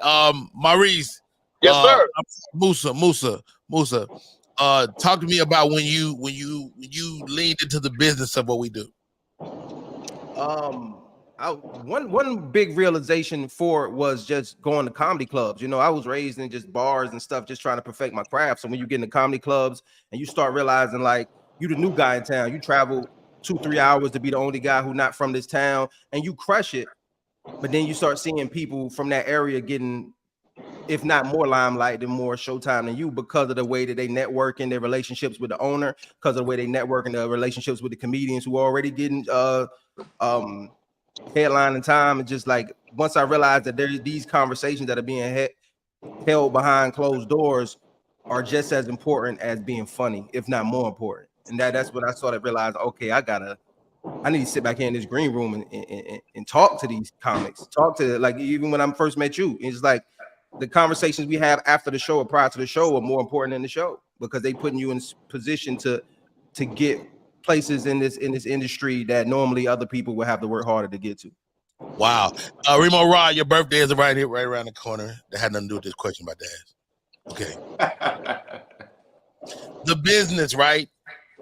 Maurice. Yes, sir. Musa. Talk to me about when you leaned into the business of what we do. One big realization for it was just going to comedy clubs. You know, I was raised in just bars and stuff, just trying to perfect my craft. So when you get into comedy clubs and you start realizing like you the new guy in town, you travel 2-3 hours to be the only guy who not from this town, and you crush it. But then you start seeing people from that area getting, if not more limelight and more showtime than you, because of the way that they network in their relationships with the owner, because of the way they network in their relationships with the comedians who are already getting headline and time. And just like once I realized that there's these conversations that are being held behind closed doors are just as important as being funny, if not more important. And that's when I sort of realized, okay, I need to sit back here in this green room and talk to these comics, talk to, like, even when I first met you, it's like the conversations we have after the show or prior to the show are more important than the show, because they putting you in position to get places in this industry that normally other people would have to work harder to get to. Wow. Remo Rod, your birthday is right here, right around the corner. That had nothing to do with this question about that. Okay. The business, right?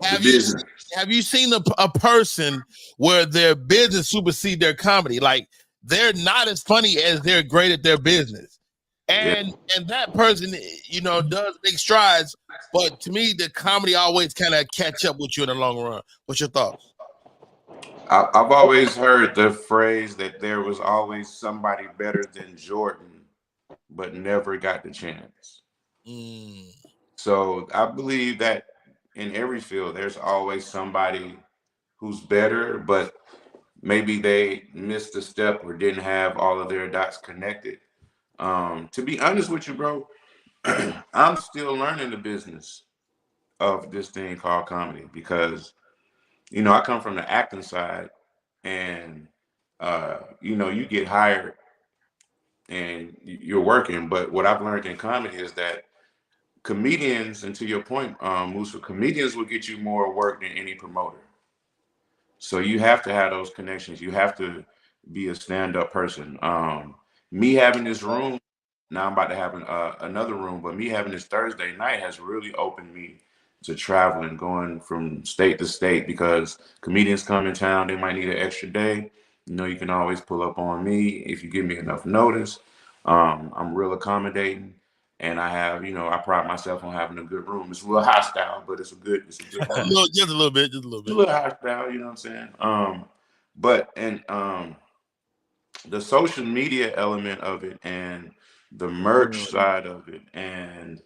Have you seen a person where their business supersedes their comedy? Like they're not as funny as they're great at their business. And that person, you know, does big strides, but to me, the comedy always kind of catch up with you in the long run. What's your thoughts? I've always heard the phrase that there was always somebody better than Jordan, but never got the chance. So I believe that in every field, there's always somebody who's better, but maybe they missed a step or didn't have all of their dots connected. To be honest with you, bro, I'm still learning the business of this thing called comedy, because, you know, I come from the acting side, and, you know, you get hired and you're working. But what I've learned in comedy is that comedians, and to your point, Musa, comedians will get you more work than any promoter. So you have to have those connections. You have to be a stand-up person. Me having this room, now I'm about to have another room, but me having this Thursday night has really opened me to traveling, going from state to state, because comedians come in town, they might need an extra day. You know, you can always pull up on me if you give me enough notice. I'm real accommodating, and I have, you know, I pride myself on having a good room. It's a little hostile, but it's a good room. just a little bit. A little hostile, you know what I'm saying? The social media element of it, and the merch side of it, and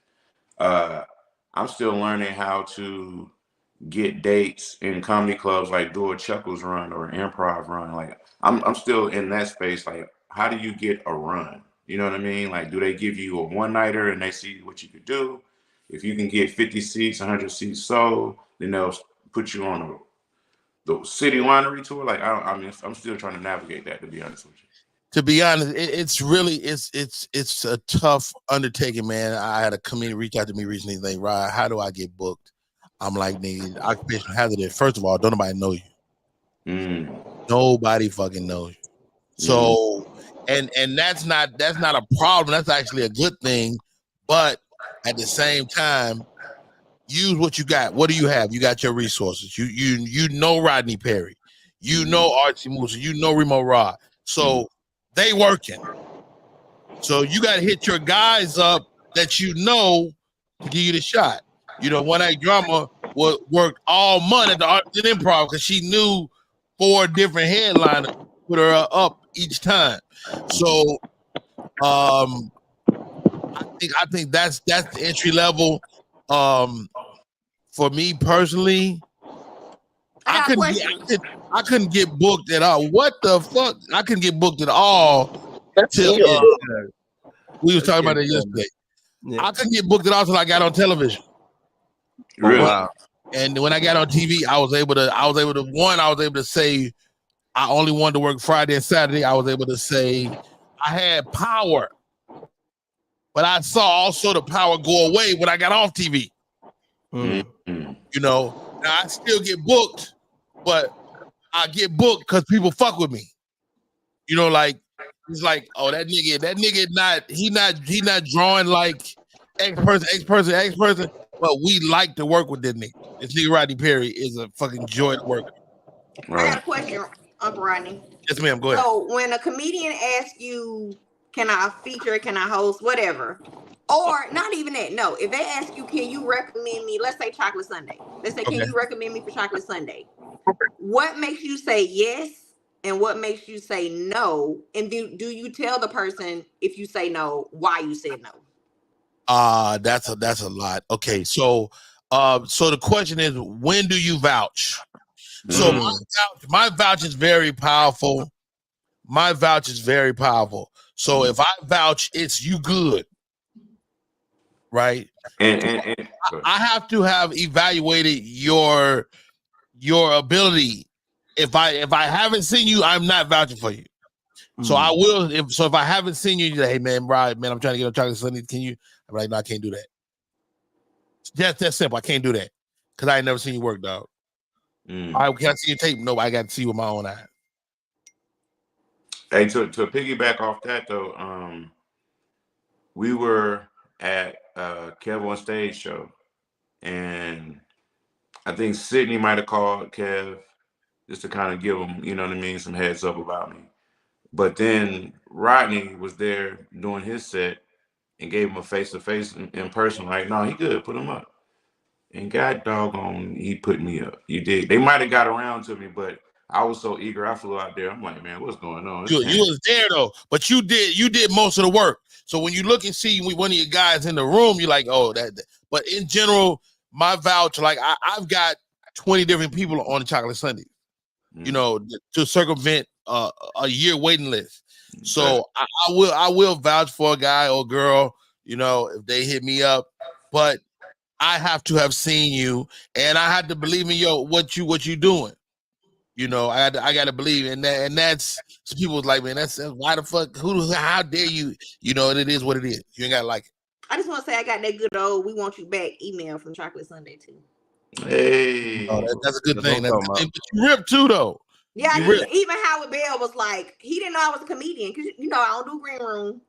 I'm still learning how to get dates in comedy clubs, like do a Chuckles run or an improv run. Like I'm still in that space. Like, how do you get a run? You know what I mean? Like, do they give you a one-nighter and they see what you could do? If you can get 50 seats, 100 seats sold, then they'll put you on the city winery tour. Like, I'm still trying to navigate that, to be honest with you. To be honest, it's really it's a tough undertaking, man. I had a comedian reach out to me recently, like, Rod, how do I get booked? I'm like, nigga, occupational hazard. First of all, don't nobody know you. Nobody fucking knows you. So, and that's not a problem. That's actually a good thing. But at the same time, use what you got. What do you have? You got your resources. You know Rodney Perry. You know Archie Musa. You know Remo Rod. So they working. So you got to hit your guys up that you know to give you the shot. You know, One Act Drama worked all month at the Art and Improv because she knew 4 different headliners put her up each time. So I think that's the entry level. For me personally, I couldn't get booked at all. What the fuck? I couldn't get booked at all till we was talking about it yesterday. Yeah. I couldn't get booked at all till I got on television. Really? Wow. And when I got on TV, I was able to say I only wanted to work Friday and Saturday. I was able to say I had power. But I saw also the power go away when I got off TV. Mm-hmm. You know, now I still get booked, but I get booked because people fuck with me. You know, like it's like, oh, that nigga not drawing like X person, but we like to work with that nigga. This nigga Rodney Perry is a fucking joy to work with. I got a question, Uncle Rodney. Yes, ma'am. Go ahead. So when a comedian asks you, can I feature, can I host, whatever, or not even that, no, if they ask you, can you recommend me, let's say Chocolate Sunday. Let's say, can you recommend me for Chocolate Sunday? What makes you say yes and what makes you say no? And do you tell the person if you say no, why you said no? That's a lot. Okay, so the question is, when do you vouch? So my vouch is very powerful. My vouch is very powerful. So if I vouch, it's you good, right? And I have to have evaluated your ability. If I haven't seen you, I'm not vouching for you. So I will. If I haven't seen you, you say, hey man, Brian, man, I'm trying to get on Chocolate Sunday. Can you? I'm like, no, I can't do that. Just that simple. I can't do that because I ain't never seen you work, dog. Can I see your tape? No, I got to see with my own eyes. Hey, to piggyback off that though, we were at Kev on Stage show, and I think Sydney might have called Kev just to kind of give him, you know what I mean, some heads up about me. But then Rodney was there doing his set and gave him a face-to-face in person, like, no, he good, put him up. And God doggone, he put me up. You did. They might have got around to me, but I was so eager. I flew out there. I'm like, man, what's going on? You was there though, but you did most of the work. So when you look and see one of your guys in the room, you're like, oh, that. But in general, my vouch, like I've got 20 different people on the Chocolate Sunday, you know, to circumvent a year waiting list. So I will vouch for a guy or girl, you know, if they hit me up, but I have to have seen you, and I have to believe in what you doing. You know, I got to believe in that, and that's so people was like, man, that's why the fuck? How dare you? You know, and it is what it is. You ain't gotta like it. I just want to say I got that good old "We Want You Back" email from Chocolate Sunday too. Hey, that's a good thing. That's a good thing. But you ripped too, though. Yeah, even Howard Bell was like, he didn't know I was a comedian because you know I don't do green room.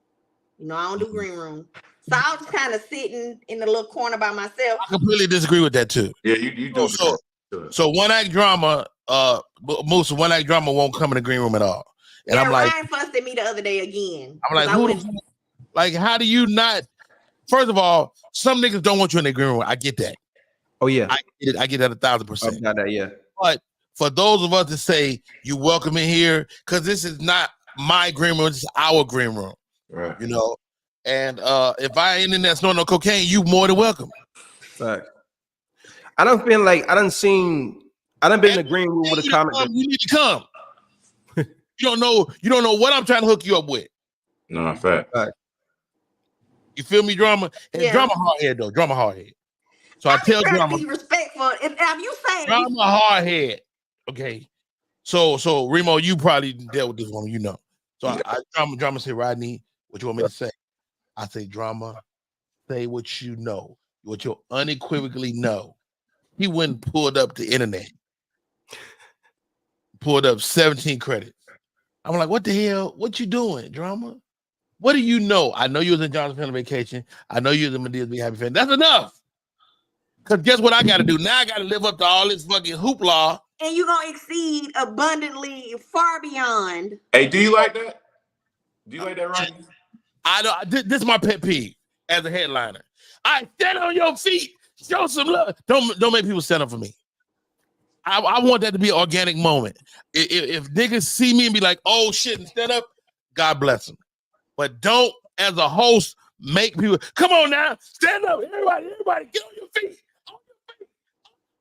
So I was just kind of sitting in the little corner by myself. I completely disagree with that too. Yeah, you do. So one act drama, most one act drama won't come in the green room at all. And I'm like, Ryan fussed at me the other day again. I'm like, like, how do you not? First of all, some niggas don't want you in the green room. I get that. Oh yeah, I get that 1,000%. I got that, yeah. But for those of us to say you welcome in here, because this is not my green room, this is our green room. Right. You know, and if I ain't in there snorting no cocaine, you more than welcome. Right. I don't feel like I done been in the green room with a comic. You need to come. You don't know what I'm trying to hook you up with. No, fact. Right. You feel me, Drama? And Drama hardhead though. Drama hardhead. So I tell Drama, be respectful. If you say Drama hardhead. Okay. So Remo, you probably dealt with this woman, you know. So Drama said, Rodney, what you want me to say? I say, Drama, say what you know, what you unequivocally know. He went and pulled up the internet, pulled up 17 credits. I'm like, what the hell? What you doing, Drama? What do you know? I know you was in John's Family Vacation. I know you was in Medea's Big Happy Fan. That's enough. Because guess what I got to do? Now I got to live up to all this fucking hoopla. And you're going to exceed abundantly far beyond. Hey, do you like that? Do you like that, Ryan? This is my pet peeve as a headliner. I stand on your feet. Show some love. Don't make people stand up for me. I want that to be an organic moment. If niggas see me and be like, oh shit, and stand up, God bless them. But don't, as a host, make people come on now, stand up, everybody, get on your feet.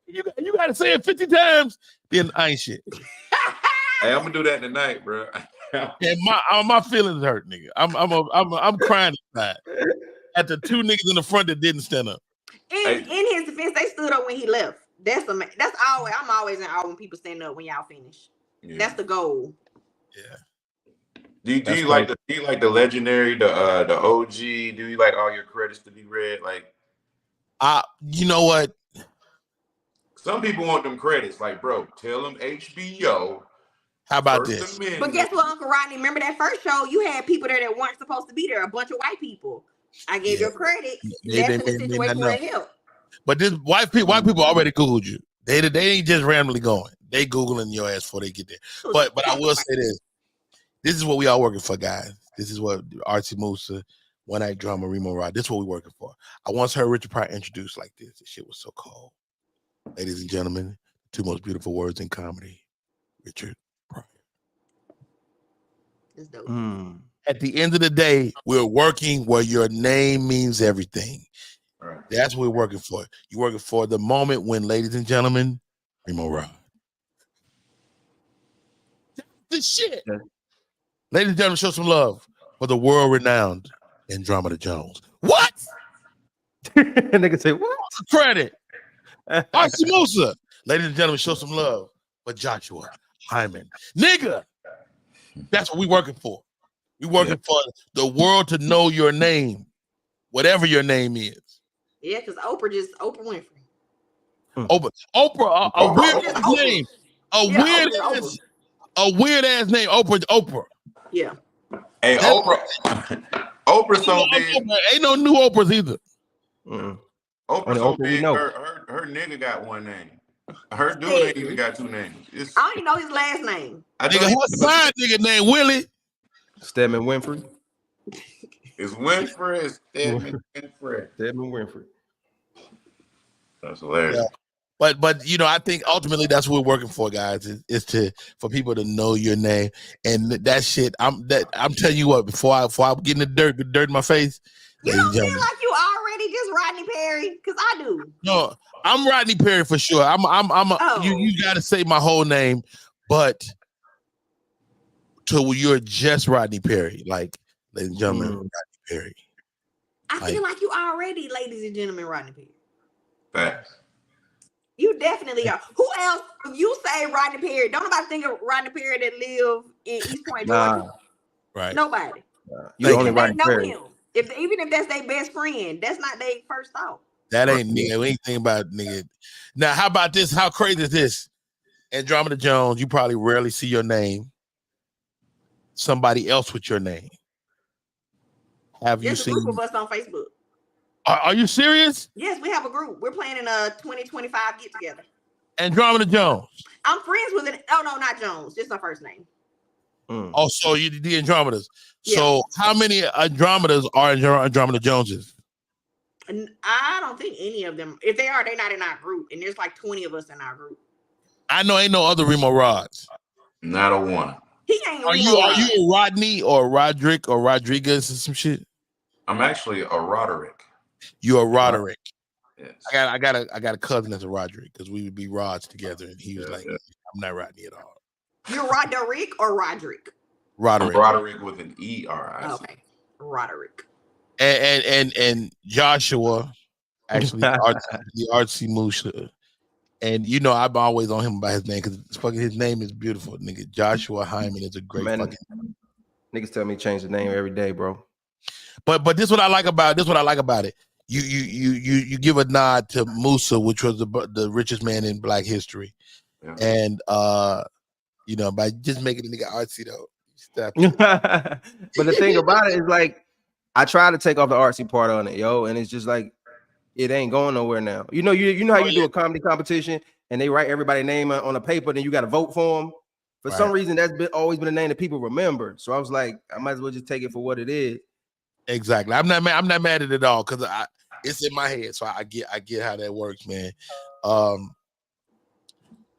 You gotta say it 50 times, then I ain't shit. Hey, I'm gonna do that tonight, bro. And my feelings hurt, nigga. I'm crying inside at the two niggas in the front that didn't stand up. In his defense, they stood up when he left. That's always. I'm always in awe when people stand up when y'all finish. Yeah. That's the goal. Yeah. Do you like the legendary, the OG? Do you like all your credits to be read? Like, you know what? Some people want them credits. Like, bro, tell them HBO. How about this? But guess what, Uncle Rodney? Remember that first show? You had people there that weren't supposed to be there. A bunch of white people. I gave your credit. That's in the situation where it helped. But this white people already Googled you. They ain't just randomly going. They Googling your ass before they get there. But I will say this. This is what we all working for, guys. This is what Artsy Musa, One Act Drama, Remo Rod. This is what we working for. I once heard Richard Pryor introduced like this. This shit was so cold. Ladies and gentlemen, two most beautiful words in comedy. Richard Pryor. That's dope. At the end of the day, we're working where your name means everything. Right. That's what we're working for. You're working for the moment when, ladies and gentlemen, Remo Rod. This shit. Yeah. Ladies and gentlemen, show some love for the world-renowned Andromeda Jones. What? Nigga say what? Credit. Archie Musa. Ladies and gentlemen, show some love for Joshua Hyman. Nigga. That's what we working for. We working for the world to know your name, whatever your name is. Yeah, because Oprah Winfrey. Oprah, a weird ass name. A weird ass name. Oprah. Yeah. Hey, Oprah so big. Ain't no new Oprahs either. Oprah so big. Her nigga got one name. Her dude ain't even got two names. I don't even know his last name. Nigga, her side nigga named Willie. Stedman Winfrey. It's Winfrey. It's Stedman Winfrey. Stedman Winfrey. That's hilarious. Yeah. But you know, I think ultimately that's what we're working for, guys. Is for people to know your name and that shit. I'm telling you what. Before I get in the dirt in my face. You don't feel like you already just Rodney Perry, because I do. No, I'm Rodney Perry for sure. You got to say my whole name, but you're just Rodney Perry, like ladies and gentlemen, Rodney Perry. I feel like you already, ladies and gentlemen, Rodney Perry. Facts. You definitely are. Who else? If you say Rodney Perry, don't nobody think of Rodney Perry that live in East Point, Georgia. Right. Nobody. You only Rodney Perry. Him. Even if that's their best friend, that's not their first thought. That ain't nigga. Anything about nigga. Now, how about this? How crazy is this? Andromeda Jones, you probably rarely see your name. Somebody else with your name. Have you seen? There's a group of us on Facebook. Are you serious? Yes, we have a group. We're planning a 2025 get together. Andromeda Jones. I'm friends with it. Oh no, not Jones. Just our first name. Oh, so you the Andromedas. Yeah. So how many Andromedas are Andromeda Joneses? And I don't think any of them. If they are, they're not in our group. And there's like 20 of us in our group. I know ain't no other Remo Rods. Not a one. He ain't. Are you a Rodney or Roderick or Rodriguez or some shit? I'm actually a Roderick. You're a Roderick. Yes. I got a cousin that's a Roderick because we would be Rods together, and he was like, "I'm not Rodney at all." You're Roderick or Roderick? Roderick. Roderick with an E-R. Okay, Roderick. And Joshua, actually, the Artsy Musa. And you know, I'm always on him about his name because his name is beautiful, nigga. Joshua Hyman is a great fucking name. Niggas tell me change the name every day, bro. But this what I like about it. You give a nod to Musa, which was the richest man in Black history, and you know, by just making the nigga artsy though. Stop. But the thing about it is, like, I try to take off the artsy part on it, yo, and it's just like it ain't going nowhere now. You know how you do a comedy competition and they write everybody's name on a paper, then you got to vote for them. For some reason, that's always been a name that people remember. So I was like, I might as well just take it for what it is. Exactly. I'm not mad at it all because it's in my head, so I get how that works, man.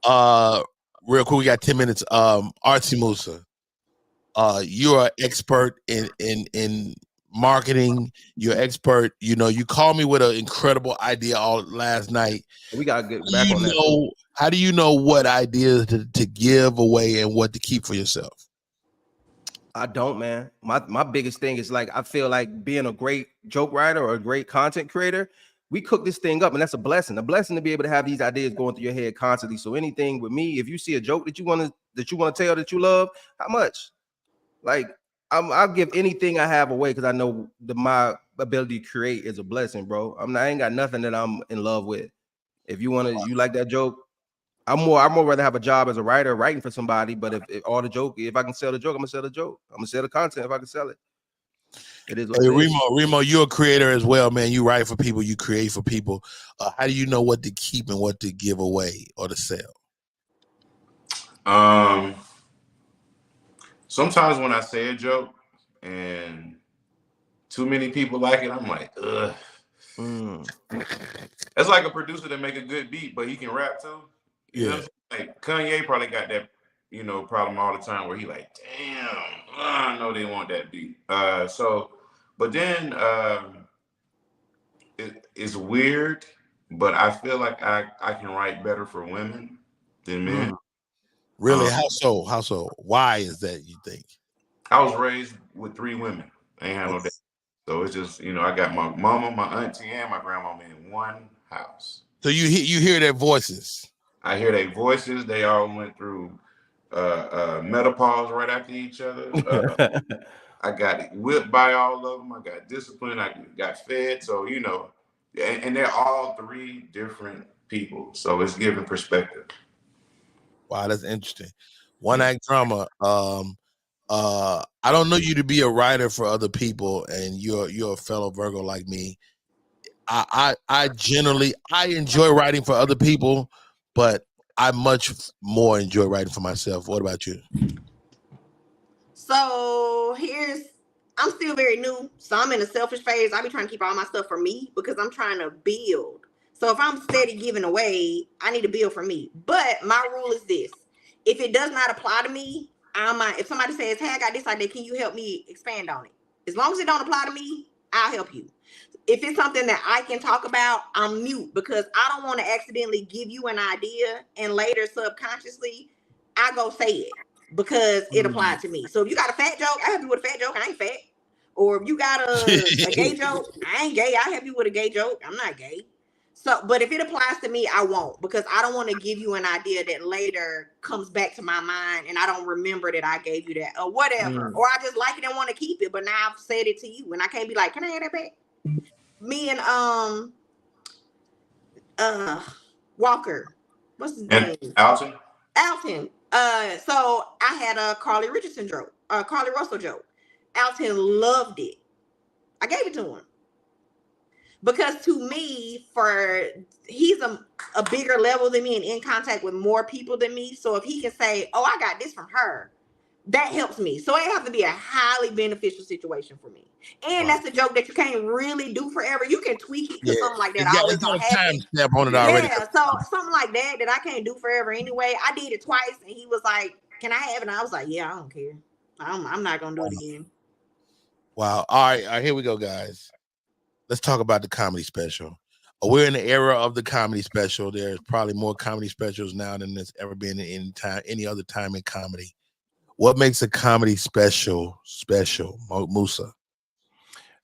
Real quick, we got 10 minutes. Artsy Musa, you're an expert in marketing. You're expert. You know, you called me with an incredible idea all last night. We gotta get back on that. How do you know what ideas to give away and what to keep for yourself? I don't, man. My biggest thing is like I feel like being a great joke writer or a great content creator, we cook this thing up, and that's a blessing. A blessing to be able to have these ideas going through your head constantly. So anything with me, if you see a joke that you want to tell that you love, how much? Like I'll give anything I have away because I know my ability to create is a blessing, bro. I ain't got nothing that I'm in love with. If you like that joke, I'm more rather have a job as a writer writing for somebody. But if I can sell the joke, I'm gonna sell the joke. I'm gonna sell the content if I can sell it. It is what it is. Remo, you're a creator as well, man. You write for people, you create for people. How do you know what to keep and what to give away or to sell? Sometimes when I say a joke and too many people like it, I'm like, ugh. That's like a producer that make a good beat, but he can rap too. You know what I'm saying? Like Kanye probably got that, problem all the time where he like, damn, I know they want that beat. But then it's weird, but I feel like I can write better for women than men. Really? How so? Why is that, you think? I was raised with 3 women. I ain't had no dad. So it's just, I got my mama, my auntie, and my grandmama in one house. So you hear their voices. I hear their voices. They all went through menopause right after each other. I got whipped by all of them. I got disciplined. I got fed. So, and they're all 3 different people. So it's giving perspective. Wow, that's interesting. One act drama. I don't know you to be a writer for other people, and you're a fellow Virgo like me. I enjoy writing for other people, but I much more enjoy writing for myself. What about you? So I'm still very new, so I'm in a selfish phase. I be trying to keep all my stuff for me because I'm trying to build. So if I'm steady giving away, I need to build for me. But my rule is this: if it does not apply to me, if somebody says, hey, I got this idea, can you help me expand on it? As long as it don't apply to me, I'll help you. If it's something that I can talk about, I'm mute because I don't want to accidentally give you an idea and later subconsciously I go say it because it applied to me. So if you got a fat joke, I help you with a fat joke. I ain't fat. Or if you got a gay joke, I ain't gay. I help you with a gay joke. I'm not gay. So, but if it applies to me, I won't, because I don't want to give you an idea that later comes back to my mind and I don't remember that I gave you that or whatever. Or I just like it and want to keep it, but now I've said it to you and I can't be like, can I have that back? Me and Walker, what's his name? Alton. So I had a Carly Russell joke. Alton loved it. I gave it to him. Because to me, he's a bigger level than me and in contact with more people than me. So if he can say, oh, I got this from her, that helps me. So it has to be a highly beneficial situation for me. And that's a joke that you can't really do forever. You can tweak it because something like that always gonna happen. Step on it already. Yeah, so something like that I can't do forever anyway. I did it twice and he was like, can I have it? And I was like, yeah, I don't care. I'm not gonna do it again. Wow. All right, here we go, guys. Let's talk about the comedy special. We're in the era of the comedy special. There's probably more comedy specials now than there's ever been in any other time in comedy. What makes a comedy special, Musa?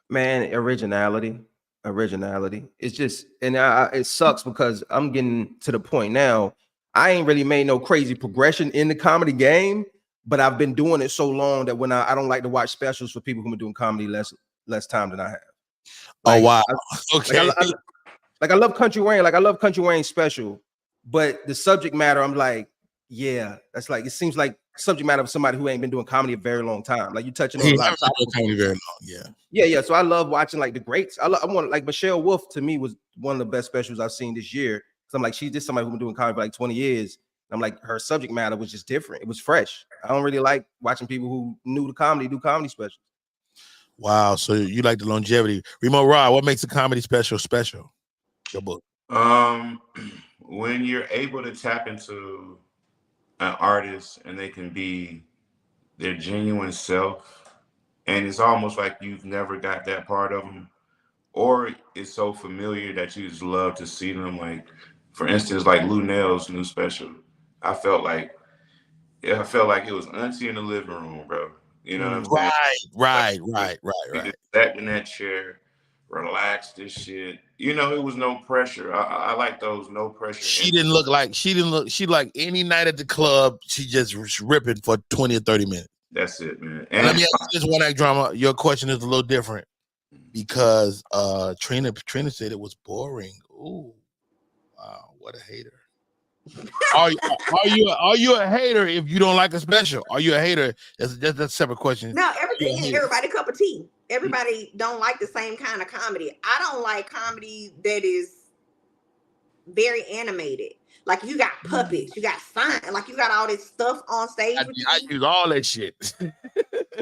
Man, originality. It's just, and it sucks because I'm getting to the point now. I ain't really made no crazy progression in the comedy game, but I've been doing it so long that when I don't like to watch specials for people who've been doing comedy less time than I have. Like, oh wow! Okay. I love Country Wayne. Like I love Country Wayne special, but the subject matter, I'm like, yeah, that's like it seems like subject matter of somebody who ain't been doing comedy a very long time. Like you touching on a lot of topics. Comedy very long, yeah. So I love watching like the greats. I want like Michelle Wolf to me was one of the best specials I've seen this year. So I'm like, she's just somebody who's been doing comedy for like 20 years. I'm like, her subject matter was just different. It was fresh. I don't really like watching people who knew the comedy do comedy specials. Wow, so you like the longevity. Remo Rod, what makes a comedy special? Your book. when you're able to tap into an artist and they can be their genuine self, and it's almost like you've never got that part of them, or it's so familiar that you just love to see them. Like, for instance, like Lunell's new special. I felt like I felt like it was Auntie in the living room, bro. You know what I'm saying? Right. We just sat in that chair, relaxed this shit. You know, it was no pressure. I like those no pressure. She like any night at the club, she just was ripping for 20 or 30 minutes. That's it, man. And let me ask you this one act drama. Your question is a little different because Trina said it was boring. Ooh, wow, what a hater. Are you a hater if you don't like a special? Are you a hater? That's a separate question. No, everything is everybody cup of tea. Everybody don't like the same kind of comedy. I don't like comedy that is very animated. Like you got puppets, you got sign, like you got all this stuff on stage. I use all that shit.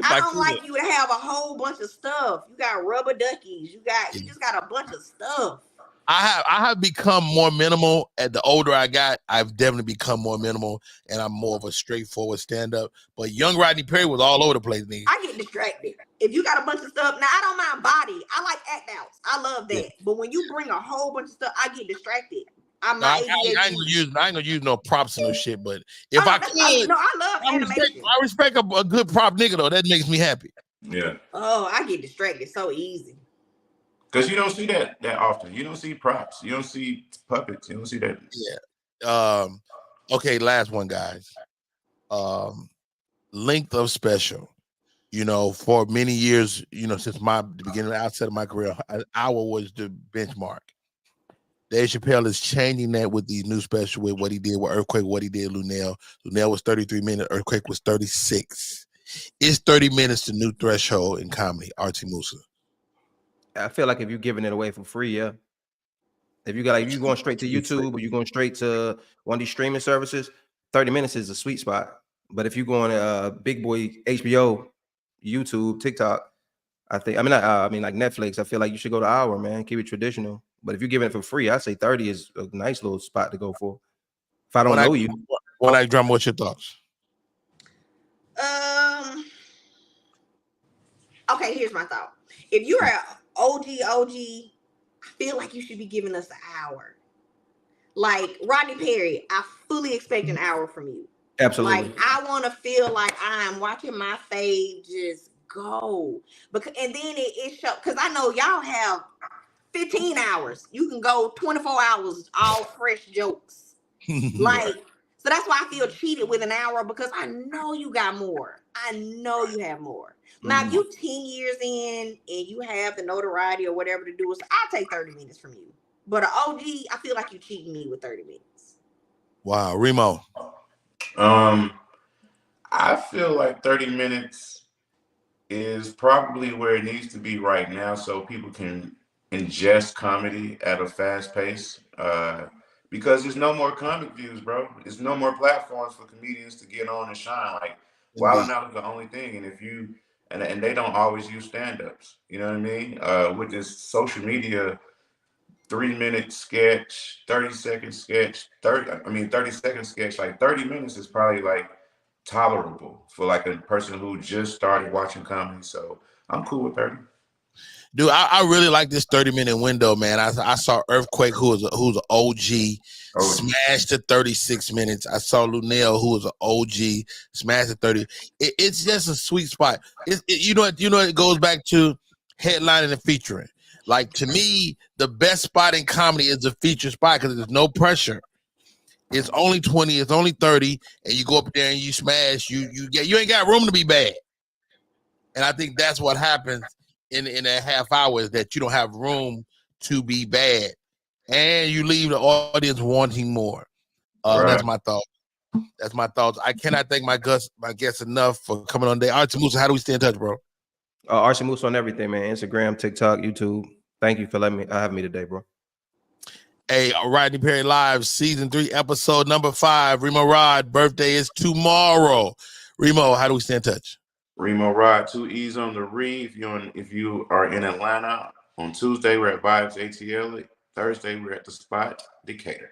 I don't like you to have a whole bunch of stuff. You got rubber duckies. You just got a bunch of stuff. I have become more minimal. At the older I got, I've definitely become more minimal, and I'm more of a straightforward stand-up. But young Rodney Perry was all over the place. Nigga. I get distracted. If you got a bunch of stuff, now I don't mind body. I like act outs. I love that. Yeah. But when you bring a whole bunch of stuff, I get distracted. I ain't gonna use no props and no shit. But if I could, I love animation. I respect a good prop nigga though. That makes me happy. Yeah. Oh, I get distracted so easy. Because you don't see that often. You don't see props. You don't see puppets. You don't see that. Yeah. Okay, last one, guys. Length of special. You know, for many years, you know, since the beginning, outset of my career, an hour was the benchmark. Dave Chappelle is changing that with these new special, with what he did with Earthquake, what he did with Lunell. Lunell was 33 minutes. Earthquake was 36. Is 30 minutes the new threshold in comedy? Archie Musa. I feel like if you're giving it away for free, yeah. If you're going straight to YouTube or you're going straight to one of these streaming services, 30 minutes is a sweet spot. But if you're going to big boy HBO, YouTube, TikTok, like Netflix, I feel like you should go to hour, man. Keep it traditional. But if you're giving it for free, I say 30 is a nice little spot to go for. If I don't know you. One Act Drama, what's your thoughts? Okay, here's my thought. If you're an OG, I feel like you should be giving us an hour. Like Rodney Perry, I fully expect an hour from you. Absolutely. Like I want to feel like I'm watching my fave just go. And then it shows, because I know y'all have 15 hours. You can go 24 hours, all fresh jokes. So that's why I feel cheated with an hour, because I know you got more. I know you have more. Now, if you 10 years in and you have the notoriety or whatever to do, I'll take 30 minutes from you. But an OG, I feel like you cheating me with 30 minutes. Wow, Remo. I feel like 30 minutes is probably where it needs to be right now, so people can ingest comedy at a fast pace. Because there's no more comic views, bro. There's no more platforms for comedians to get on and shine. Like Wild 'N Out is the only thing, and if you and they don't always use stand-ups. You know what I mean? With this social media, 3-minute sketch, 30-second sketch, 30-second sketch. Like 30 minutes is probably like tolerable for like a person who just started watching comedy. So I'm cool with 30. Dude, I really like this 30-minute window, man. I saw Earthquake, who's an OG, smashed to 36 minutes. I saw Lunell, who was an OG, smashed to 30. It's just a sweet spot. It goes back to headlining and featuring. Like, to me, the best spot in comedy is the feature spot, because there's no pressure. It's only 20, it's only 30, and you go up there and you smash. You ain't got room to be bad. And I think that's what happens in that half hour, is that you don't have room to be bad, and you leave the audience wanting more. Right. That's my thought. That's my thoughts. I cannot thank my guests enough for coming on today. Archie Musa, how do we stay in touch, bro? Archie Musa on everything, man. Instagram, TikTok, YouTube. Thank you for having me today, bro. Hey, Rodney Perry Live, season 3, episode number 5. Remo Rod, birthday is tomorrow. Remo, how do we stay in touch? Remo Rod, 2 E's on the re. If you are in Atlanta, on Tuesday we're at Vibes ATL. Thursday we're at the Spot, Decatur.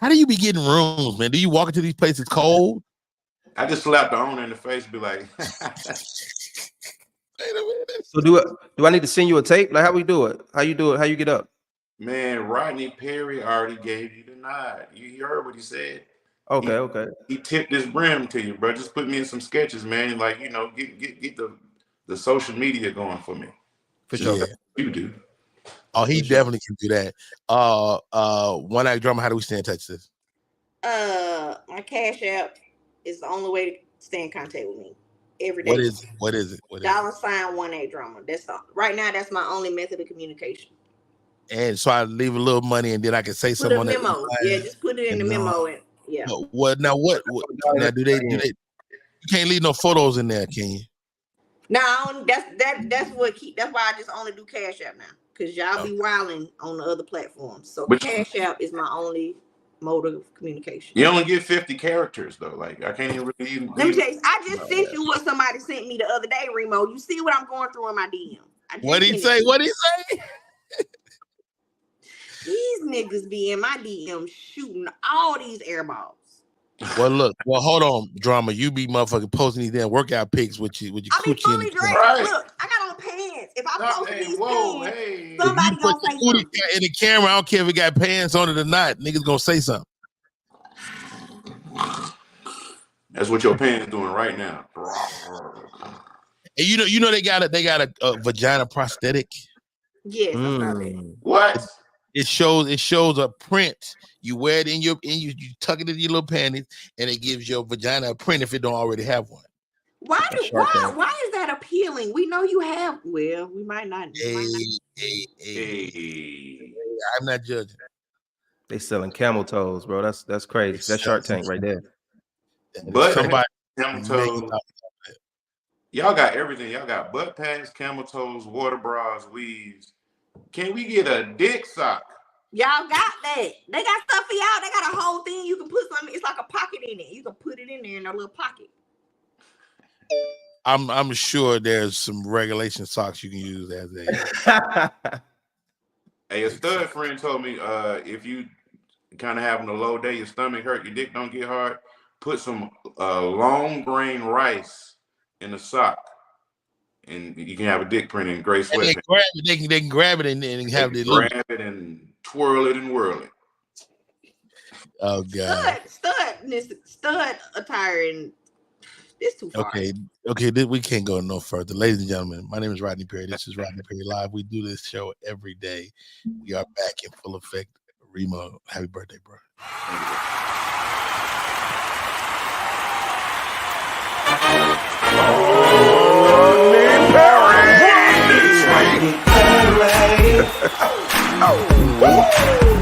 How do you be getting rooms, man? Do you walk into these places cold? I just slap the owner in the face, be like, Wait a minute. So do I need to send you a tape? Like, how we do it? How you do it? How you get up? man, Rodney Perry already gave you the nod. You heard what he said. Okay. He tipped his brim to you, bro. Just put me in some sketches, man. Like, you know, get the social media going for me. For sure. Yeah. You do. Oh, he For sure. definitely can do that. One Act Drama, how do we stay in touch with this? My Cash App is the only way to stay in contact with me every day. What is it? $sign 1 Act Drama. That's all. Right now, that's my only method of communication. And so I leave a little money, and then I can say Put something a on memo. that. Yeah, just put it in the memo. And yeah. What now? What now? Do they? You can't leave no photos in there, can you? No, that's what keep. That's why I just only do Cash App now, because y'all be wilding on the other platforms. So Cash App is my only mode of communication. You only get 50 characters though. Like, I can't even really. Let me tell you, I just sent you what somebody sent me the other day, Remo. You see what I'm going through in my DM. What'd he say? What'd he say? These niggas be in my DM shooting all these air balls. Well, look. Well, hold on, Drama. You be motherfucking posting these damn workout pics with your I be coochie in fully the dressed. Right. Look, I got on pants. If I post these pants, hey. somebody If you gonna put say your something. booty in the camera, I don't care if it got pants on it or not. Niggas gonna say something. That's what your pants doing right now. And you know they got a vagina prosthetic. Yes, I saw that. What? It shows a print. You wear it you tuck it in your little panties, and it gives your vagina a print if it don't already have one. Why is that appealing? We know you have. Well, we might not. Hey. I'm not judging. They selling camel toes, bro. That's crazy. That's Shark Tank right there. But somebody camel toes. Y'all got everything. Y'all got butt pads, camel toes, water bras, weaves. Can we get a dick sock? Y'all got that. They got stuff for y'all. They got a whole thing. You can put something. It's like a pocket in it. You can put it in there in a little pocket. I'm sure there's some regulation socks you can use as a. Hey, a stud friend told me if you kind of having a low day, your stomach hurt, your dick don't get hard, put some long grain rice in a sock, and you can have a dick print in gray sweatpants. They can grab it and have it loose. Grab it and twirl it and whirl it. Oh god. Stud attire, and it's too far. Okay, we can't go no further. Ladies and gentlemen, my name is Rodney Perry. This is Rodney Perry Live. We do this show every day. We are back in full effect. Remo, happy birthday, bro.